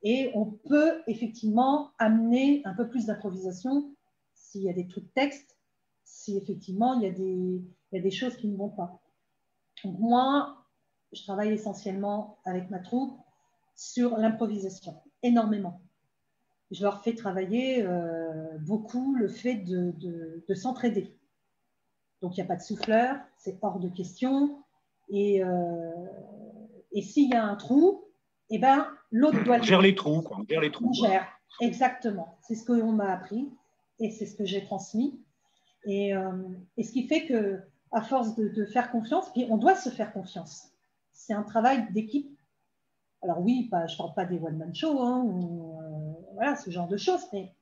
et on peut effectivement amener un peu plus d'improvisation s'il y a des trucs de texte, si effectivement il y a des choses qui ne vont pas. Donc, moi, je travaille essentiellement avec ma troupe sur l'improvisation, énormément. Je leur fais travailler beaucoup le fait de s'entraider. Donc, il n'y a pas de souffleur, c'est hors de question. Et s'il y a un trou, eh ben, l'autre doit le... On gère les trous, quoi. On gère les trous. On gère, exactement. C'est ce qu'on m'a appris et c'est ce que j'ai transmis. Et ce qui fait que, à force de faire confiance, puis on doit se faire confiance. C'est un travail d'équipe. Alors oui, je ne parle pas des one-man shows, hein, ou, voilà, ce genre de choses, mais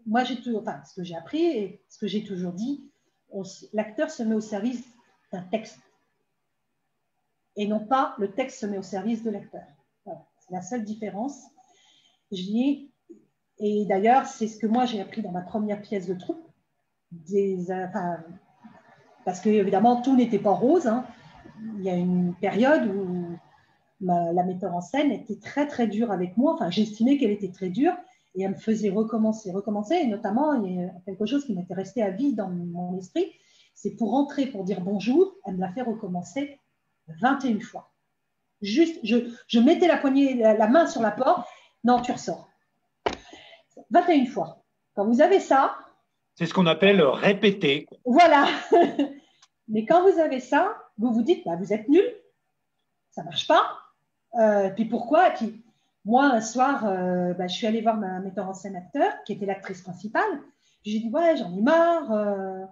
moi, ce que j'ai appris et ce que j'ai toujours dit, l'acteur se met au service d'un texte et non pas le texte se met au service de l'acteur. Voilà, c'est la seule différence. Et d'ailleurs, c'est ce que moi j'ai appris dans ma première pièce de troupe, parce que évidemment tout n'était pas rose. Hein. Il y a une période où la metteur en scène était très très dure avec moi. Enfin, j'estimais qu'elle était très dure et elle me faisait recommencer. Et notamment, il y a quelque chose qui m'était resté à vie dans mon esprit, c'est pour rentrer, pour dire bonjour, elle me l'a fait recommencer 21 fois. Juste, je mettais la main sur la porte. Non, tu ressors. 21 fois. Quand vous avez ça... C'est ce qu'on appelle répéter. Voilà. Mais quand vous avez ça, vous vous dites, vous êtes nul, ça ne marche pas. Puis pourquoi? Et puis, moi, un soir, je suis allée voir ma metteur en scène acteur, qui était l'actrice principale. J'ai dit, ouais, j'en ai marre.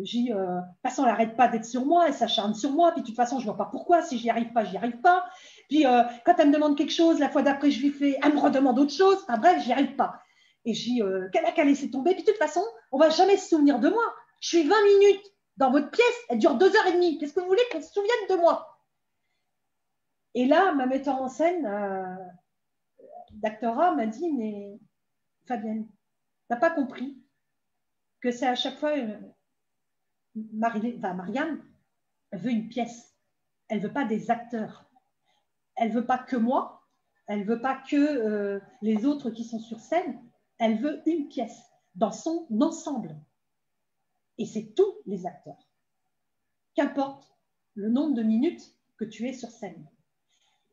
J'ai dit, de toute façon, elle n'arrête pas d'être sur moi, elle s'acharne sur moi. Puis de toute façon, je ne vois pas pourquoi. Si j'y arrive pas, j'y arrive pas. Puis quand elle me demande quelque chose, la fois d'après, je lui fais, elle me redemande autre chose. Enfin bref, j'y arrive pas. Et j'ai dit, qu'elle a qu'à laisser tomber. Puis de toute façon, on ne va jamais se souvenir de moi. Je suis 20 minutes dans votre pièce, elle dure 2h30. Qu'est-ce que vous voulez qu'on se souvienne de moi? Et là, ma metteur en scène d'actorat m'a dit, mais Fabienne, tu n'as pas compris que c'est à chaque fois, Marianne veut une pièce. Elle ne veut pas des acteurs. Elle ne veut pas que moi. Elle ne veut pas que les autres qui sont sur scène. Elle veut une pièce dans son ensemble. Et c'est tous les acteurs. Qu'importe le nombre de minutes que tu es sur scène.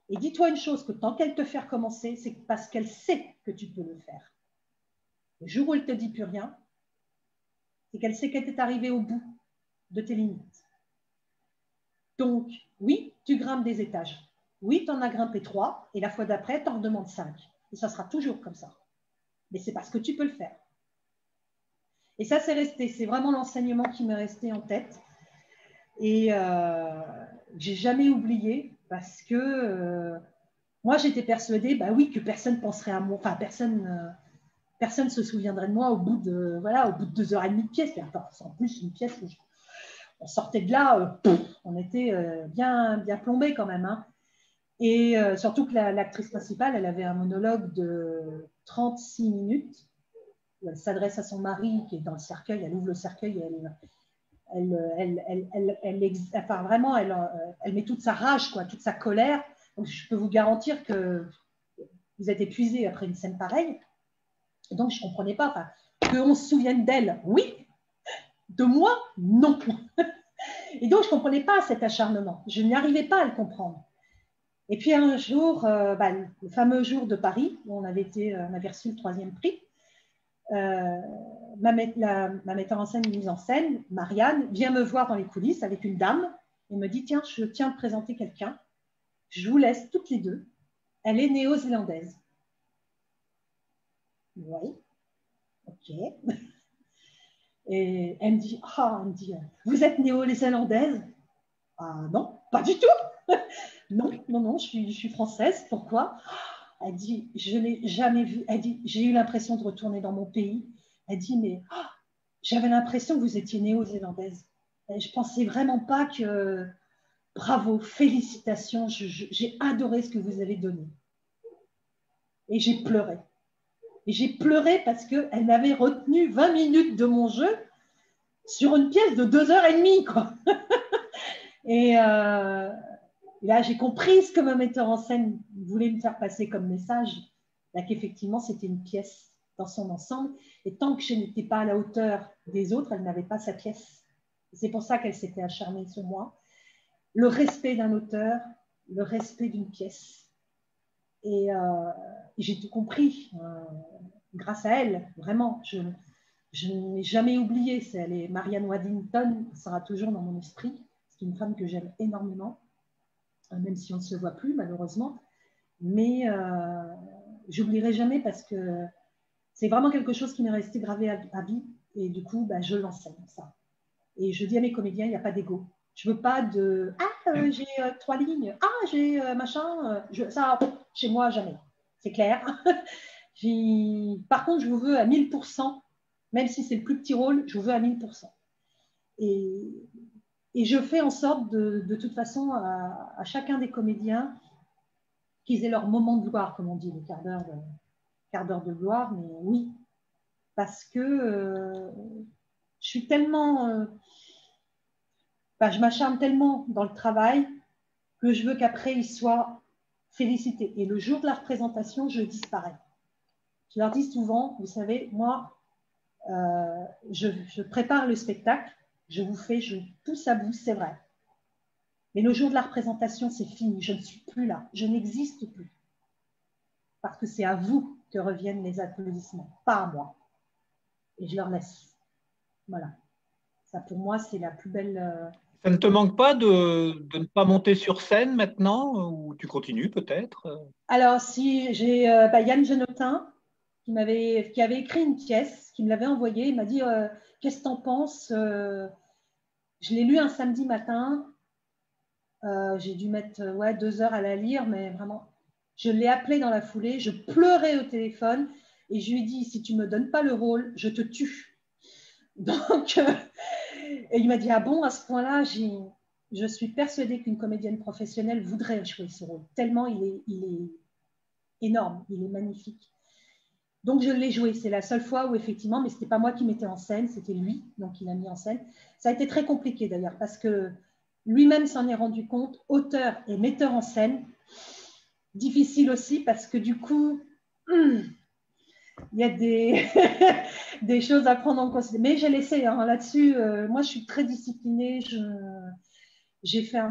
Et dis-toi une chose, que tant qu'elle te fait recommencer, c'est parce qu'elle sait que tu peux le faire. Le jour où elle ne te dit plus rien, c'est qu'elle sait qu'elle est arrivée au bout de tes limites. Donc, oui, tu grimpes des étages. Oui, tu en as grimpé 3, et la fois d'après, tu en demandes 5. Et ça sera toujours comme ça. Mais c'est parce que tu peux le faire. Et ça, c'est resté. C'est vraiment l'enseignement qui m'est resté en tête. Et j'ai jamais oublié parce que moi, j'étais persuadée, oui, que personne ne penserait à moi. Enfin, personne se souviendrait de moi au bout de 2h30 de pièce. C'est en plus une pièce où on sortait de là, on était bien plombé quand même. Hein. Et surtout que l'actrice principale, elle avait un monologue de 36 minutes où elle s'adresse à son mari qui est dans le cercueil, elle ouvre le cercueil et elle met toute sa rage, quoi, toute sa colère. Donc, je peux vous garantir que vous êtes épuisé après une scène pareille. Et donc, je ne comprenais pas. Qu'on se souvienne d'elle, oui, De moi, non. Et donc, je ne comprenais pas cet acharnement. Je n'y arrivais pas à le comprendre. Et puis un jour, le fameux jour de Paris, où on avait reçu le 3e prix, ma metteur en scène et mise en scène, Marianne, vient me voir dans les coulisses avec une dame et me dit, tiens, je tiens à te présenter quelqu'un. Je vous laisse toutes les deux. Elle est néo-zélandaise. Oui, ok. Et elle me dit, vous êtes néo-zélandaise? Ah non, pas du tout. Non, je suis française. Pourquoi? Elle dit, je n'ai jamais vu. Elle dit, j'ai eu l'impression de retourner dans mon pays. Elle dit, mais j'avais l'impression que vous étiez néo-zélandaise. Et je pensais vraiment pas que. Bravo, félicitations. J'ai adoré ce que vous avez donné. Et j'ai pleuré. Et j'ai pleuré parce qu'elle m'avait retenu 20 minutes de mon jeu sur une pièce de 2h30, quoi. Et là, j'ai compris ce que mon metteur en scène voulait me faire passer comme message, là, qu'effectivement, c'était une pièce dans son ensemble. Et tant que je n'étais pas à la hauteur des autres, elle n'avait pas sa pièce. C'est pour ça qu'elle s'était acharnée sur moi. Le respect d'un auteur, le respect d'une pièce. Et j'ai tout compris grâce à elle, vraiment. Je ne l'ai jamais oubliée. Marianne Waddington sera toujours dans mon esprit. C'est une femme que j'aime énormément, même si on ne se voit plus, malheureusement. Mais j'oublierai jamais parce que c'est vraiment quelque chose qui m'est resté gravé à vie. Et du coup, je l'enseigne, ça. Et je dis à mes comédiens, il n'y a pas d'ego. Je ne veux pas de « Ah, j'ai 3 lignes. Ah, j'ai machin. » Ça, chez moi, jamais. C'est clair. Par contre, je vous veux à 1000%. Même si c'est le plus petit rôle, je vous veux à 1000%. Et je fais en sorte, de toute façon, à chacun des comédiens, qu'ils aient leur moment de gloire, comme on dit, le quart d'heure de gloire. Mais oui, parce que je suis tellement... je m'acharne tellement dans le travail que je veux qu'après, ils soient félicités. Et le jour de la représentation, je disparais. Je leur dis souvent, vous savez, moi, je prépare le spectacle, je pousse à bout, c'est vrai. Mais le jour de la représentation, c'est fini, je ne suis plus là, je n'existe plus. Parce que c'est à vous que reviennent les applaudissements, pas à moi. Et je leur laisse. Voilà. Ça, pour moi, c'est la plus belle... Ça ne te manque pas de ne pas monter sur scène maintenant, ou tu continues peut-être? Alors, si j'ai Yann Genotin, qui avait écrit une pièce, qui me l'avait envoyée, il m'a dit qu'est-ce que tu en penses? Je l'ai lu un samedi matin. J'ai dû mettre 2 heures à la lire, mais vraiment, je l'ai appelé dans la foulée, je pleurais au téléphone et je lui ai dit, si tu ne me donnes pas le rôle, je te tue. Donc, et il m'a dit, ah bon, à ce point-là, je suis persuadée qu'une comédienne professionnelle voudrait jouer ce rôle, tellement il est énorme, il est magnifique. Donc, je l'ai joué. C'est la seule fois où, effectivement, mais ce n'était pas moi qui mettais en scène, c'était lui, donc il a mis en scène. Ça a été très compliqué, d'ailleurs, parce que lui-même s'en est rendu compte, auteur et metteur en scène. Difficile aussi, parce que du coup, il y a des choses à prendre en considération. Mais j'ai laissé là-dessus. Moi, je suis très disciplinée. J'ai fait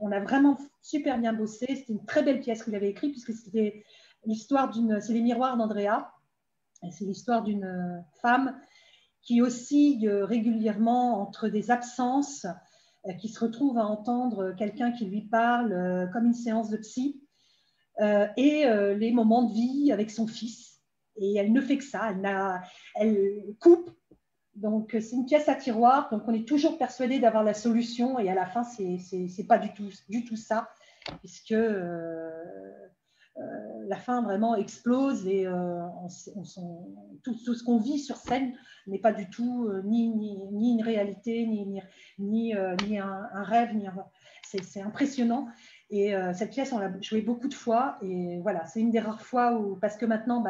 on a vraiment super bien bossé. C'était une très belle pièce qu'il avait écrite, puisque c'était c'est les miroirs d'Andrea. C'est l'histoire d'une femme qui oscille régulièrement entre des absences, qui se retrouve à entendre quelqu'un qui lui parle comme une séance de psy, et les moments de vie avec son fils. Et elle ne fait que ça, elle coupe. Donc, c'est une pièce à tiroir, donc on est toujours persuadé d'avoir la solution, et à la fin, c'est pas du tout ça, puisque la fin vraiment explose et tout ce qu'on vit sur scène n'est pas du tout ni une réalité, ni un rêve, c'est impressionnant. Et cette pièce, on l'a jouée beaucoup de fois, et voilà, c'est une des rares fois où, parce que maintenant,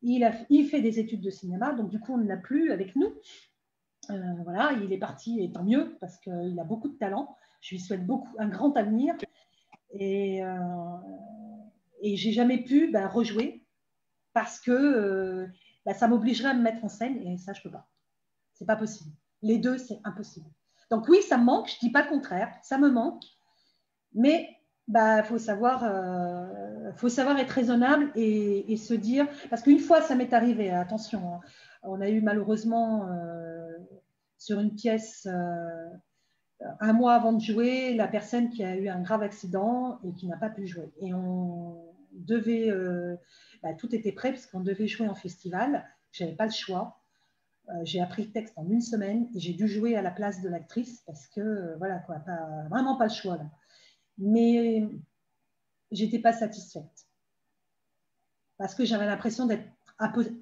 il fait des études de cinéma, donc du coup, on ne l'a plus avec nous. Voilà, il est parti, et tant mieux, parce qu'il a beaucoup de talent. Je lui souhaite un grand avenir. Et j'ai jamais pu rejouer parce que ça m'obligerait à me mettre en scène, et ça, je peux pas. C'est pas possible. Les deux, c'est impossible. Donc oui, ça me manque, je dis pas le contraire, ça me manque, mais bah, faut savoir être raisonnable et se dire, parce qu'une fois ça m'est arrivé, attention, hein, on a eu malheureusement sur une pièce, un mois avant de jouer, la personne qui a eu un grave accident et qui n'a pas pu jouer. Et on devait, tout était prêt parce qu'on devait jouer en festival. Je n'avais pas le choix. J'ai appris le texte en une semaine et j'ai dû jouer à la place de l'actrice parce que, voilà, quoi, vraiment pas le choix là. Mais j'étais pas satisfaite parce que j'avais l'impression d'être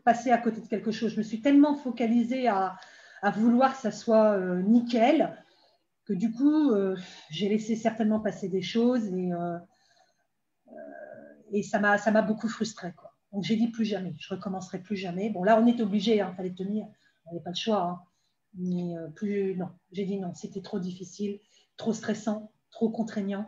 passée à côté de quelque chose. Je me suis tellement focalisée à vouloir que ça soit nickel que du coup, j'ai laissé certainement passer des choses et ça m'a beaucoup frustrée, quoi. Donc j'ai dit plus jamais, je recommencerai plus jamais. Bon, là, on est obligé, il fallait tenir, on n'avait pas le choix. Hein. Mais non, j'ai dit non, c'était trop difficile, trop stressant, trop contraignant.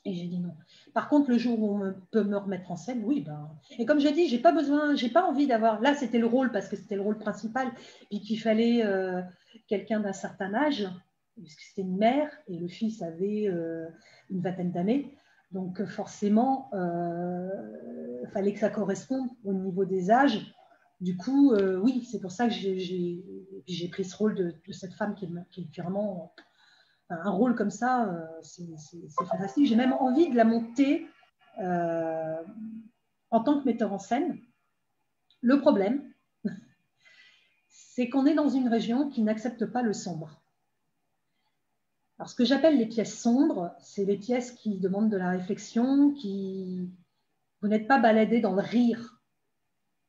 Et j'ai dit non. Par contre, le jour où on peut me remettre en scène, oui. Ben... Et comme j'ai dit, j'ai pas besoin, j'ai pas envie d'avoir. Là, c'était le rôle parce que c'était le rôle principal, puis qu'il fallait quelqu'un d'un certain âge, puisque c'était une mère et le fils avait une vingtaine d'années. Donc forcément, il fallait que ça corresponde au niveau des âges. Du coup, oui, c'est pour ça que j'ai pris ce rôle de cette femme qui est vraiment un rôle comme ça, c'est fantastique. J'ai même envie de la monter en tant que metteur en scène. Le problème, c'est qu'on est dans une région qui n'accepte pas le sombre. Alors, ce que j'appelle les pièces sombres, c'est les pièces qui demandent de la réflexion, qui... Vous n'êtes pas baladé dans le rire.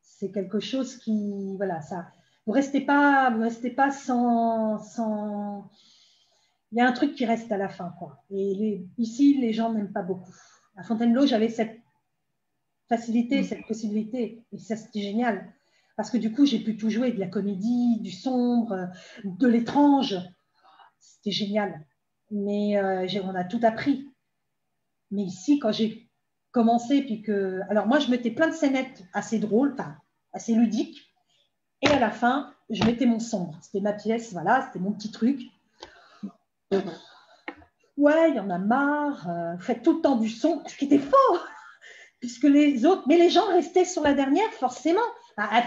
C'est quelque chose qui... Voilà, ça... Vous ne restez pas sans... Il y a un truc qui reste à la fin, quoi. Et ici, les gens n'aiment pas beaucoup. À Fontainebleau, j'avais cette facilité, cette possibilité, et ça, c'était génial. Parce que du coup, j'ai pu tout jouer, de la comédie, du sombre, de l'étrange. C'était génial. Mais on a tout appris. Mais ici, quand j'ai commencé, puis que... Alors moi, je mettais plein de scénettes assez drôles, enfin, assez ludiques, et à la fin, je mettais mon sombre. C'était ma pièce, voilà, c'était mon petit truc. Ouais, il y en a marre, vous faites tout le temps du son, ce qui était faux, puisque les autres, mais les gens restaient sur la dernière, forcément, à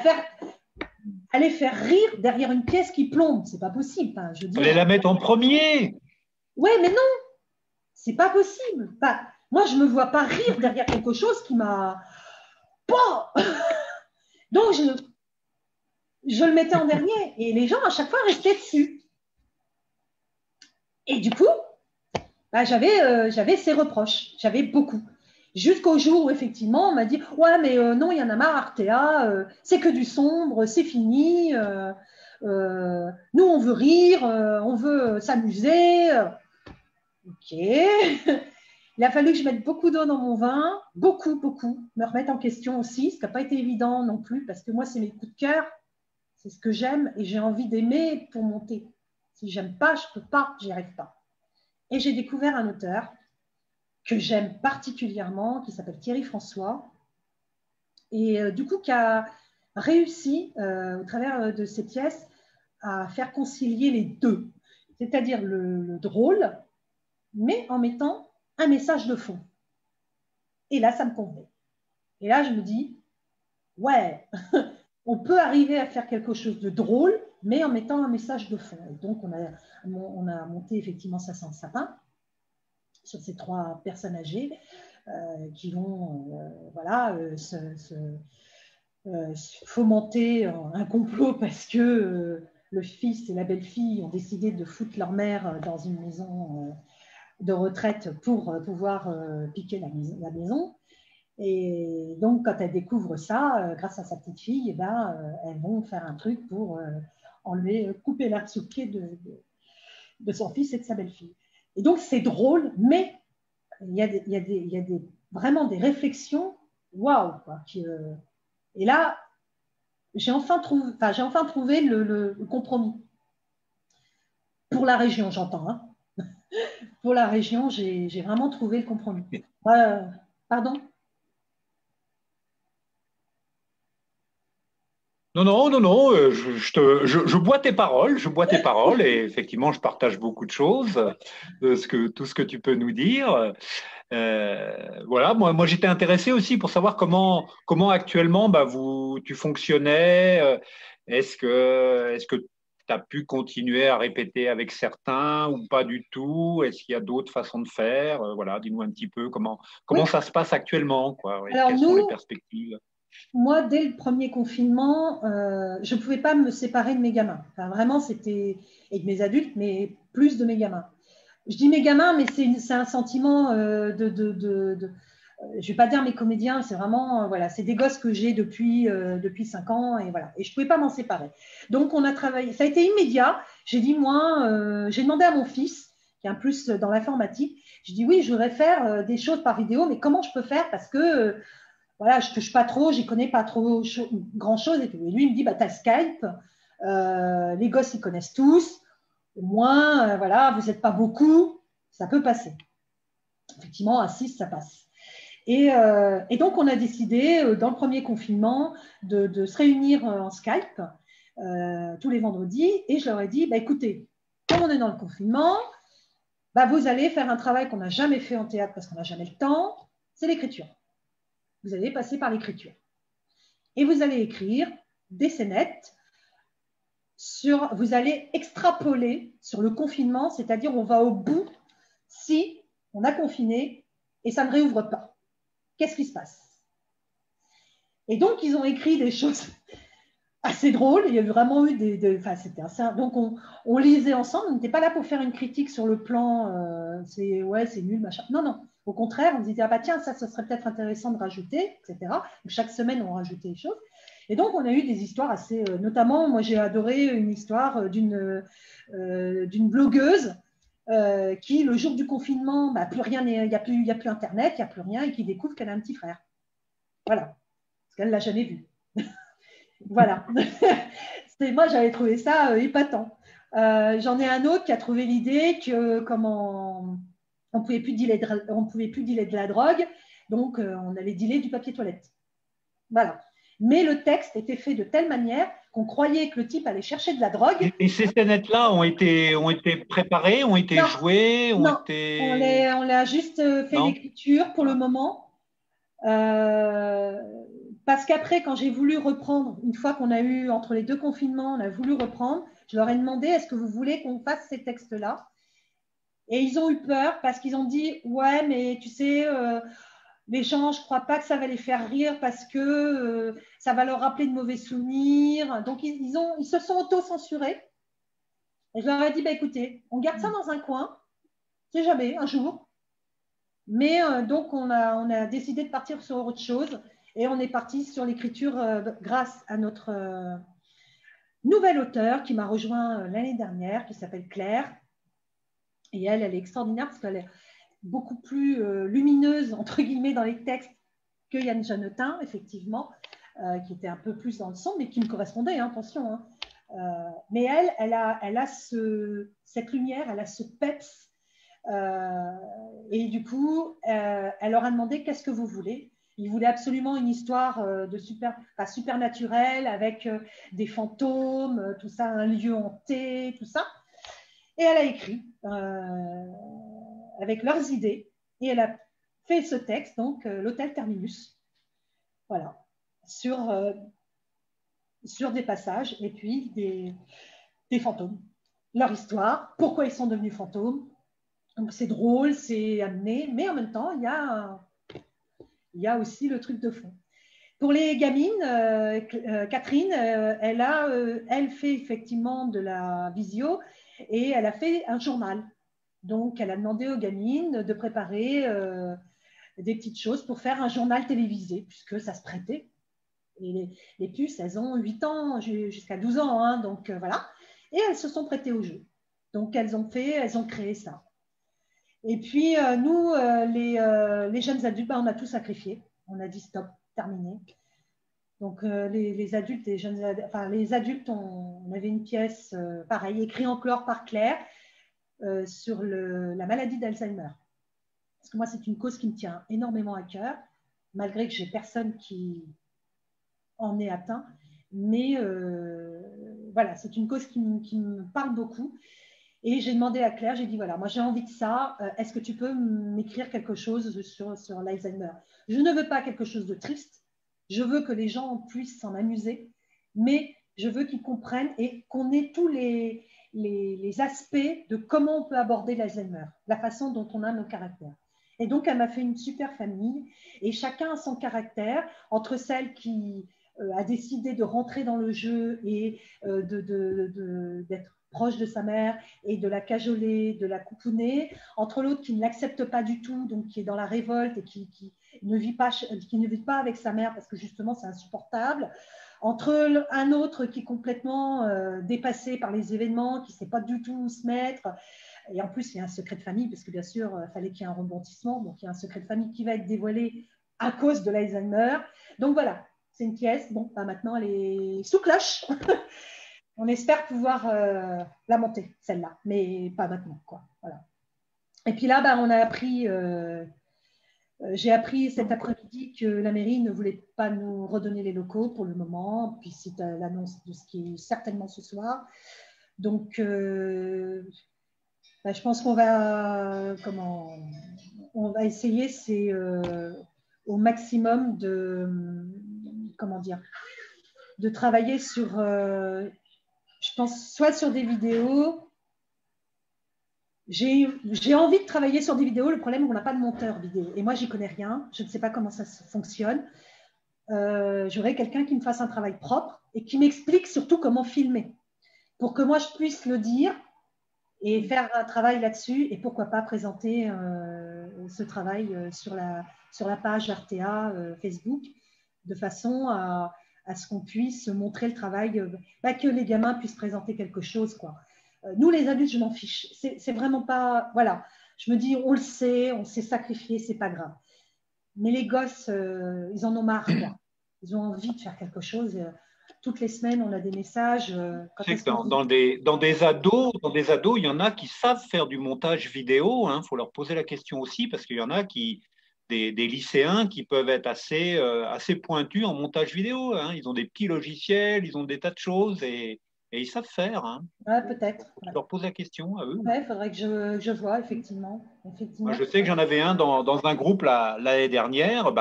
les faire rire derrière une pièce qui plombe, c'est pas possible. Enfin, je veux dire, fallait la mettre en premier. Ouais, mais non, c'est pas possible. Enfin, moi, je me vois pas rire derrière quelque chose qui m'a... Donc, je le mettais en dernier, et les gens, à chaque fois, restaient dessus. Et du coup, j'avais ces reproches, j'avais beaucoup. Jusqu'au jour où, effectivement, on m'a dit « Ouais, mais non, il y en a marre, Artea, c'est que du sombre, c'est fini. Nous, on veut rire, on veut s'amuser. » Ok. Il a fallu que je mette beaucoup d'eau dans mon vin, beaucoup, me remettre en question aussi, ce qui n'a pas été évident non plus, parce que moi, c'est mes coups de cœur, c'est ce que j'aime, et j'ai envie d'aimer pour monter. Si j'aime pas, je peux pas, j'y arrive pas. Et j'ai découvert un auteur que j'aime particulièrement, qui s'appelle Thierry François, et du coup qui a réussi, au travers de ses pièces, à faire concilier les deux, c'est-à-dire le drôle, mais en mettant un message de fond. Et là, ça me convenait. Et là, je me dis, ouais, on peut arriver à faire quelque chose de drôle, mais en mettant un message de fond. Et donc, on a monté effectivement ça sans sapin sur ces 3 personnes âgées qui vont fomenter un complot parce que le fils et la belle-fille ont décidé de foutre leur mère dans une maison de retraite pour pouvoir piquer la maison. Et donc, quand elles découvrent ça, grâce à sa petite fille, elles vont faire un truc pour couper l'herbe sous le pied de son fils et de sa belle-fille. Et donc, c'est drôle, mais il y a vraiment des réflexions, waouh, quoi. Et là, j'ai enfin trouvé le compromis. Pour la région, j'entends. Hein. Pour la région, j'ai vraiment trouvé le compromis. Pardon ? Non, non, non, non, je bois tes paroles, je bois tes paroles et effectivement, je partage beaucoup de choses, tout ce que tu peux nous dire. Voilà, moi j'étais intéressé aussi pour savoir comment actuellement bah, tu fonctionnais. Est-ce que tu as pu continuer à répéter avec certains ou pas du tout? Est-ce qu'il y a d'autres façons de faire? Voilà, dis-nous un petit peu comment Oui, ça se passe actuellement, quoi, ouais, alors quelles sont les nous, perspectives? moi, dès le premier confinement, je ne pouvais pas me séparer de mes gamins. Enfin, vraiment, c'était, et de mes adultes, mais plus de mes gamins. Je dis mes gamins, mais c'est un sentiment je ne vais pas dire mes comédiens, c'est vraiment, voilà, c'est des gosses que j'ai depuis 5 ans, et voilà. Et je ne pouvais pas m'en séparer. Donc, on a travaillé, ça a été immédiat. J'ai dit, moi, j'ai demandé à mon fils, qui est un plus dans l'informatique, je dis, oui, je voudrais faire des choses par vidéo, mais comment je peux faire? Parce que voilà, je touche pas trop, j'y connais pas trop grand chose et tout. Et lui, il me dit, bah, t'as Skype, les gosses, ils connaissent tous, au moins, voilà, vous n'êtes pas beaucoup, ça peut passer. Effectivement, à 6, ça passe. Et donc, on a décidé, dans le premier confinement, de se réunir en Skype tous les vendredis. Et je leur ai dit, bah, écoutez, comme on est dans le confinement, bah, vous allez faire un travail qu'on n'a jamais fait en théâtre parce qu'on n'a jamais le temps, c'est l'écriture. Vous allez passer par l'écriture. Et vous allez écrire des scénettes vous allez extrapoler sur le confinement, c'est-à-dire on va au bout si on a confiné et ça ne réouvre pas. Qu'est-ce qui se passe? Et donc, ils ont écrit des choses assez drôles. Il y a vraiment eu enfin, c'était assez, donc, on lisait ensemble. On n'était pas là pour faire une critique sur le plan, c'est nul, machin. Non, non. Au contraire, on se disait, ah bah tiens, ça serait peut-être intéressant de rajouter, etc. Donc, chaque semaine, on rajoutait des choses. Et donc, on a eu des histoires assez. Notamment, moi, j'ai adoré une histoire d'une blogueuse qui, le jour du confinement, bah, plus rien, il n'y a plus Internet, il n'y a plus rien, et qui découvre qu'elle a un petit frère. Voilà. Parce qu'elle ne l'a jamais vu. Voilà. Moi, j'avais trouvé ça épatant. J'en ai un autre qui a trouvé l'idée que comment on pouvait plus dealer on pouvait plus dealer de la drogue, donc on allait dealer du papier toilette. Voilà. Mais le texte était fait de telle manière qu'on croyait que le type allait chercher de la drogue. Et ces scénettes-là ont été préparées, ont été Non, jouées, ont non, été... on a juste fait Non? l'écriture pour le Ah. moment. Euh, Parce qu'après, quand j'ai voulu reprendre, une fois qu'on a eu entre les deux confinements, on a voulu reprendre, je leur ai demandé est-ce que vous voulez qu'on fasse ces textes-là? Et ils ont eu peur parce qu'ils ont dit ouais, mais tu sais, les gens, je ne crois pas que ça va les faire rire parce que ça va leur rappeler de mauvais souvenirs. Donc ils se sont auto-censurés. Et je leur ai dit bah, écoutez, on garde ça dans un coin, c'est jamais, un jour. Mais donc, on a décidé de partir sur autre chose et on est parti sur l'écriture grâce à notre nouvelle auteure qui m'a rejoint l'année dernière, qui s'appelle Claire. Et elle est extraordinaire parce qu'elle est beaucoup plus lumineuse, entre guillemets, dans les textes que Yann Jeannetin, effectivement, qui était un peu plus dans le son, mais qui me correspondait, hein, attention. Hein. Mais elle a cette lumière, elle a ce peps. Et du coup, elle leur a demandé qu'est-ce que vous voulez. Ils voulaient absolument une histoire supernaturelle avec des fantômes, tout ça, un lieu hanté, tout ça. Et elle a écrit avec leurs idées et elle a fait ce texte, donc l'hôtel Terminus, voilà, sur des passages et puis des fantômes. Leur histoire, pourquoi ils sont devenus fantômes. Donc c'est drôle, c'est amené, mais en même temps, il y a aussi le truc de fond. Pour les gamines, Catherine, elle fait effectivement de la visio et elle a fait un journal. Donc, elle a demandé aux gamines de préparer des petites choses pour faire un journal télévisé, puisque ça se prêtait. Et les puces, elles ont 8 ans jusqu'à 12 ans, hein, donc voilà. Et elles se sont prêtées au jeu. Donc, elles ont créé ça. Et puis, nous, les jeunes adultes, on a tout sacrifié. On a dit stop, terminé. Donc, les adultes, les adultes, on avait une pièce, pareil, écrite encore par Claire, sur la maladie d'Alzheimer. Parce que moi, c'est une cause qui me tient énormément à cœur, malgré que j'ai personne qui en est atteint. Mais voilà, c'est une cause qui me parle beaucoup. Et j'ai demandé à Claire, j'ai dit, voilà, moi j'ai envie de ça, est-ce que tu peux m'écrire quelque chose sur l'Alzheimer? Je ne veux pas quelque chose de triste, je veux que les gens puissent s'en amuser, mais je veux qu'ils comprennent et qu'on ait tous les aspects de comment on peut aborder l'Alzheimer, la façon dont on a nos caractères. Et donc, elle m'a fait une super famille, et chacun a son caractère, entre celle qui a décidé de rentrer dans le jeu et d'être proche de sa mère et de la cajoler, de la coucouner, entre l'autre qui ne l'accepte pas du tout, donc qui est dans la révolte et qui ne vit pas avec sa mère parce que justement c'est insupportable, entre un autre qui est complètement dépassé par les événements, qui ne sait pas du tout où se mettre, et en plus il y a un secret de famille, parce que bien sûr il fallait qu'il y ait un rebondissement, donc il y a un secret de famille qui va être dévoilé à cause de l'Alzheimer. Donc voilà, c'est une pièce, bon, bah maintenant elle est sous cloche. On espère pouvoir la monter, celle-là, mais pas maintenant, quoi. Voilà. Et puis là, bah, on a appris, j'ai appris cet après-midi que la mairie ne voulait pas nous redonner les locaux pour le moment, puis c'est l'annonce de ce qui est certainement ce soir. Donc, bah, je pense qu'on va, on va essayer, c'est au maximum comment dire, de travailler sur je pense soit sur des vidéos. J'ai envie de travailler sur des vidéos. Le problème, on n'a pas de monteur vidéo. Et moi, j'y connais rien. Je ne sais pas comment ça fonctionne. J'aurais quelqu'un qui me fasse un travail propre et qui m'explique surtout comment filmer pour que moi, je puisse le dire et faire un travail là-dessus. Et pourquoi pas présenter ce travail sur la page RTA Facebook de façon à ce qu'on puisse montrer le travail, que les gamins puissent présenter quelque chose, quoi. Nous, les adultes, je m'en fiche. C'est vraiment pas. Voilà. Je me dis, on le sait, on s'est sacrifié, c'est pas grave. Mais les gosses, ils en ont marre, quoi. Ils ont envie de faire quelque chose. Toutes les semaines, on a des messages. C'est que dans des ados, il y en a qui savent faire du montage vidéo. Il faut leur poser la question aussi, parce qu'il y en a des lycéens qui peuvent être assez pointus en montage vidéo. Ils ont des petits logiciels, ils ont des tas de choses et ils savent faire. Ouais, peut-être. Je leur pose la question à eux. Ouais, il faudrait que je vois, effectivement. Moi, je sais que j'en avais un dans un groupe l'année dernière,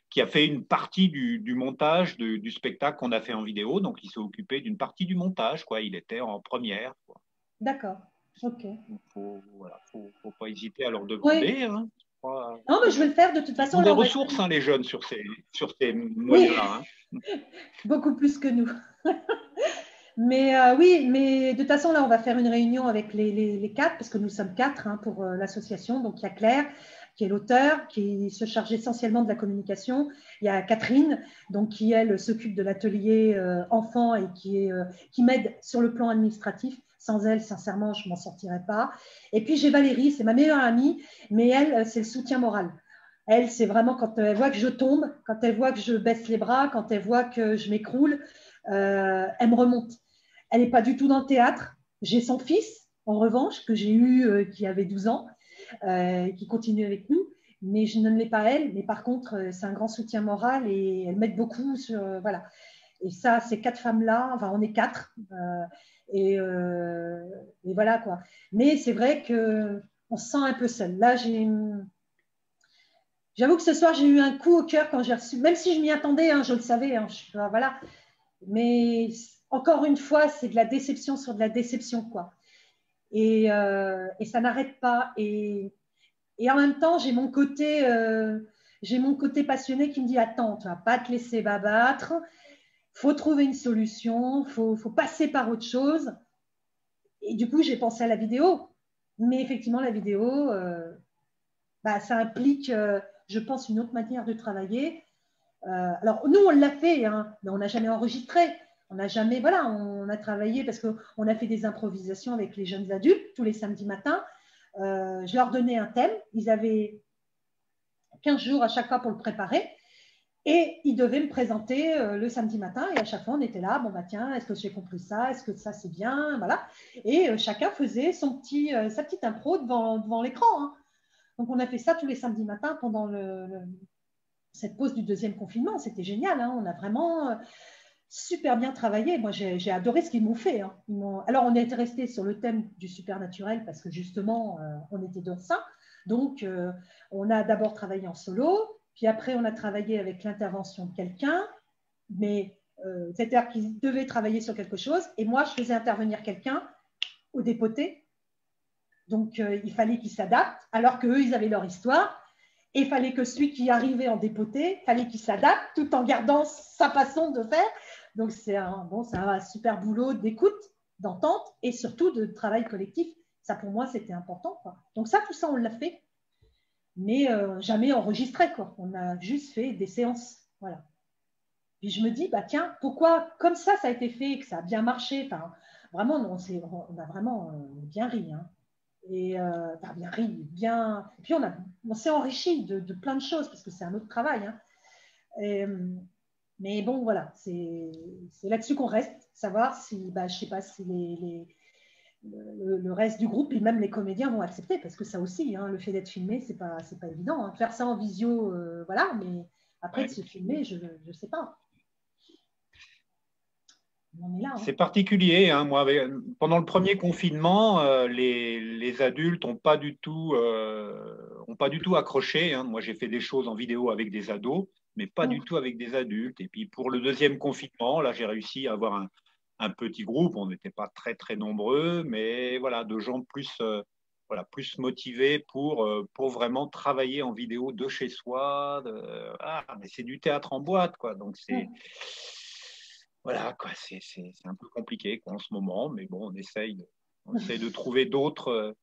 qui a fait une partie du montage du spectacle qu'on a fait en vidéo. Donc, il s'est occupé d'une partie du montage, quoi. Il était en première, quoi. D'accord. Ok. Faut pas hésiter à leur demander. Oui. Non, mais je vais le faire de toute façon. Ils ont des ressources, les jeunes, sur ces moyens-là. Oui. Beaucoup plus que nous. Mais oui, mais de toute façon, là, on va faire une réunion avec les quatre, parce que nous sommes quatre pour l'association. Donc, il y a Claire, qui est l'auteur, qui se charge essentiellement de la communication. Il y a Catherine, donc, qui, elle, s'occupe de l'atelier enfant et qui m'aide sur le plan administratif. Sans elle, sincèrement, je ne m'en sortirais pas. Et puis, j'ai Valérie, c'est ma meilleure amie, mais elle, c'est le soutien moral. Elle, c'est vraiment quand elle voit que je tombe, quand elle voit que je baisse les bras, quand elle voit que je m'écroule, elle me remonte. Elle n'est pas du tout dans le théâtre. J'ai son fils, en revanche, que j'ai eu, qui avait 12 ans, qui continue avec nous, mais je ne l'ai pas elle. Mais par contre, c'est un grand soutien moral et elle m'aide beaucoup sur, voilà. Et ça, ces quatre femmes-là, enfin, on est quatre, et voilà, quoi. Mais c'est vrai qu'on se sent un peu seul. Là, j'avoue que ce soir, j'ai eu un coup au cœur quand j'ai reçu, même si je m'y attendais, je le savais, voilà. Mais encore une fois, c'est de la déception sur de la déception, quoi. Et ça n'arrête pas. Et en même temps, j'ai mon côté passionné qui me dit, attends, tu ne vas pas te laisser abattre, il faut trouver une solution, il faut passer par autre chose. Et du coup, j'ai pensé à la vidéo. Mais effectivement, la vidéo, ça implique, je pense, une autre manière de travailler. Alors, nous, on l'a fait, mais on n'a jamais enregistré. On n'a jamais, voilà, on a travaillé parce qu'on a fait des improvisations avec les jeunes adultes tous les samedis matins. Je leur donnais un thème. Ils avaient 15 jours à chaque fois pour le préparer. Et ils devaient me présenter le samedi matin. Et à chaque fois, on était là. Bon, bah tiens, est-ce que j'ai compris ça? Est-ce que ça, c'est bien? Voilà. Et chacun faisait sa petite impro devant l'écran. Donc, on a fait ça tous les samedis matins pendant cette pause du deuxième confinement. C'était génial. On a vraiment… super bien travaillé. Moi, j'ai adoré ce qu'ils m'ont fait. Hein. Alors, on est resté sur le thème du supernaturel parce que justement, on était dans ça. Donc, on a d'abord travaillé en solo, puis après, on a travaillé avec l'intervention de quelqu'un, mais c'est-à-dire qu'ils devaient travailler sur quelque chose, et moi, je faisais intervenir quelqu'un au dépoté. Donc, il fallait qu'ils s'adaptent, alors qu'eux, ils avaient leur histoire. Et il fallait que celui qui arrivait en dépoté, il fallait qu'il s'adapte tout en gardant sa façon de faire. Donc, c'est un super boulot d'écoute, d'entente et surtout de travail collectif. Ça, pour moi, c'était important, quoi. Donc, ça, tout ça, on l'a fait, mais jamais enregistré, quoi. On a juste fait des séances. Voilà. Puis je me dis, bah tiens, pourquoi, comme ça a été fait, que ça a bien marché, enfin, vraiment, on a vraiment bien ri. Hein. Et bien ri, bien. Et puis on s'est enrichi de plein de choses parce que c'est un autre travail. Hein. Et, mais bon, voilà, c'est là-dessus qu'on reste, savoir si, bah, je sais pas si le reste du groupe et même les comédiens vont accepter parce que ça aussi, hein, le fait d'être filmé, c'est pas évident. Hein. Faire ça en visio, voilà, mais après de se filmer, je sais pas. On est là. Hein. C'est particulier. Hein. Moi, pendant le premier confinement, les adultes ont pas du tout accroché. Hein. Moi, j'ai fait des choses en vidéo avec des ados, mais pas du tout avec des adultes. Et puis pour le deuxième confinement, là, j'ai réussi à avoir un petit groupe. On n'était pas très très nombreux, mais voilà, de gens voilà, plus motivés pour vraiment travailler en vidéo de chez soi. Mais c'est du théâtre en boîte, quoi. Donc c'est voilà, quoi, c'est un peu compliqué quoi, en ce moment, mais bon, on essaye de trouver d'autres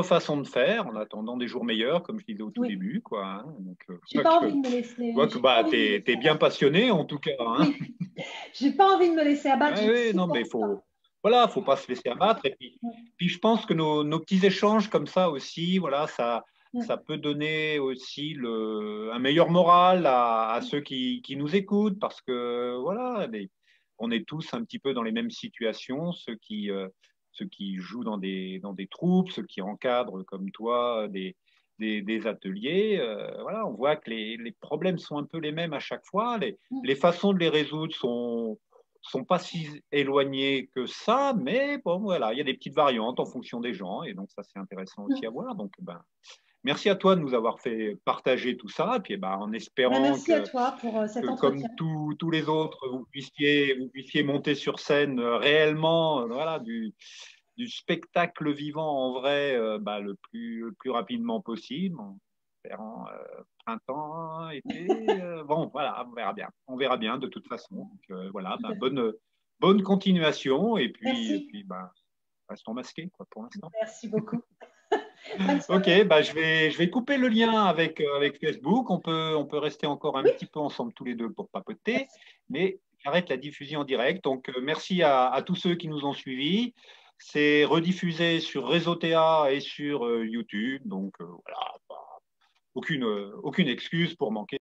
façons de faire en attendant des jours meilleurs, comme je disais au tout Oui. début. Quoi, hein. Donc, J'ai pas envie de me laisser. bah, t'es bien passionné en tout cas. Hein. Oui, j'ai pas envie de me laisser abattre. Oui, non, mais voilà, faut pas se laisser abattre. Et puis je pense que nos petits échanges comme ça aussi, voilà, ça peut donner aussi un meilleur moral à ceux qui nous écoutent, parce que voilà, on est tous un petit peu dans les mêmes situations, ceux qui jouent dans des troupes, ceux qui encadrent comme toi des ateliers. Voilà, on voit que les problèmes sont un peu les mêmes à chaque fois. Les façons de les résoudre sont pas si éloignés que ça, mais bon, voilà, il y a des petites variantes en fonction des gens, et donc ça, c'est intéressant aussi à voir. Donc, ben, merci à toi de nous avoir fait partager tout ça, et puis ben, en espérant Merci à toi pour cet que comme entretien. tous les autres, vous puissiez monter sur scène réellement, voilà, du spectacle vivant en vrai, bah, le plus rapidement possible, en espérant printemps, été. Bon, voilà, on verra bien. On verra bien de toute façon. Donc, voilà, bah, bonne continuation et Merci. puis bah, restons masqués quoi, pour l'instant. Merci beaucoup. Ok, bah, je vais couper le lien avec Facebook. On peut rester encore un Oui, petit peu ensemble tous les deux pour papoter, merci. mais j'arrête la diffusion en direct. Donc, merci à tous ceux qui nous ont suivis. C'est rediffusé sur Réseau TA et sur YouTube. Donc, voilà, bah, aucune excuse pour manquer.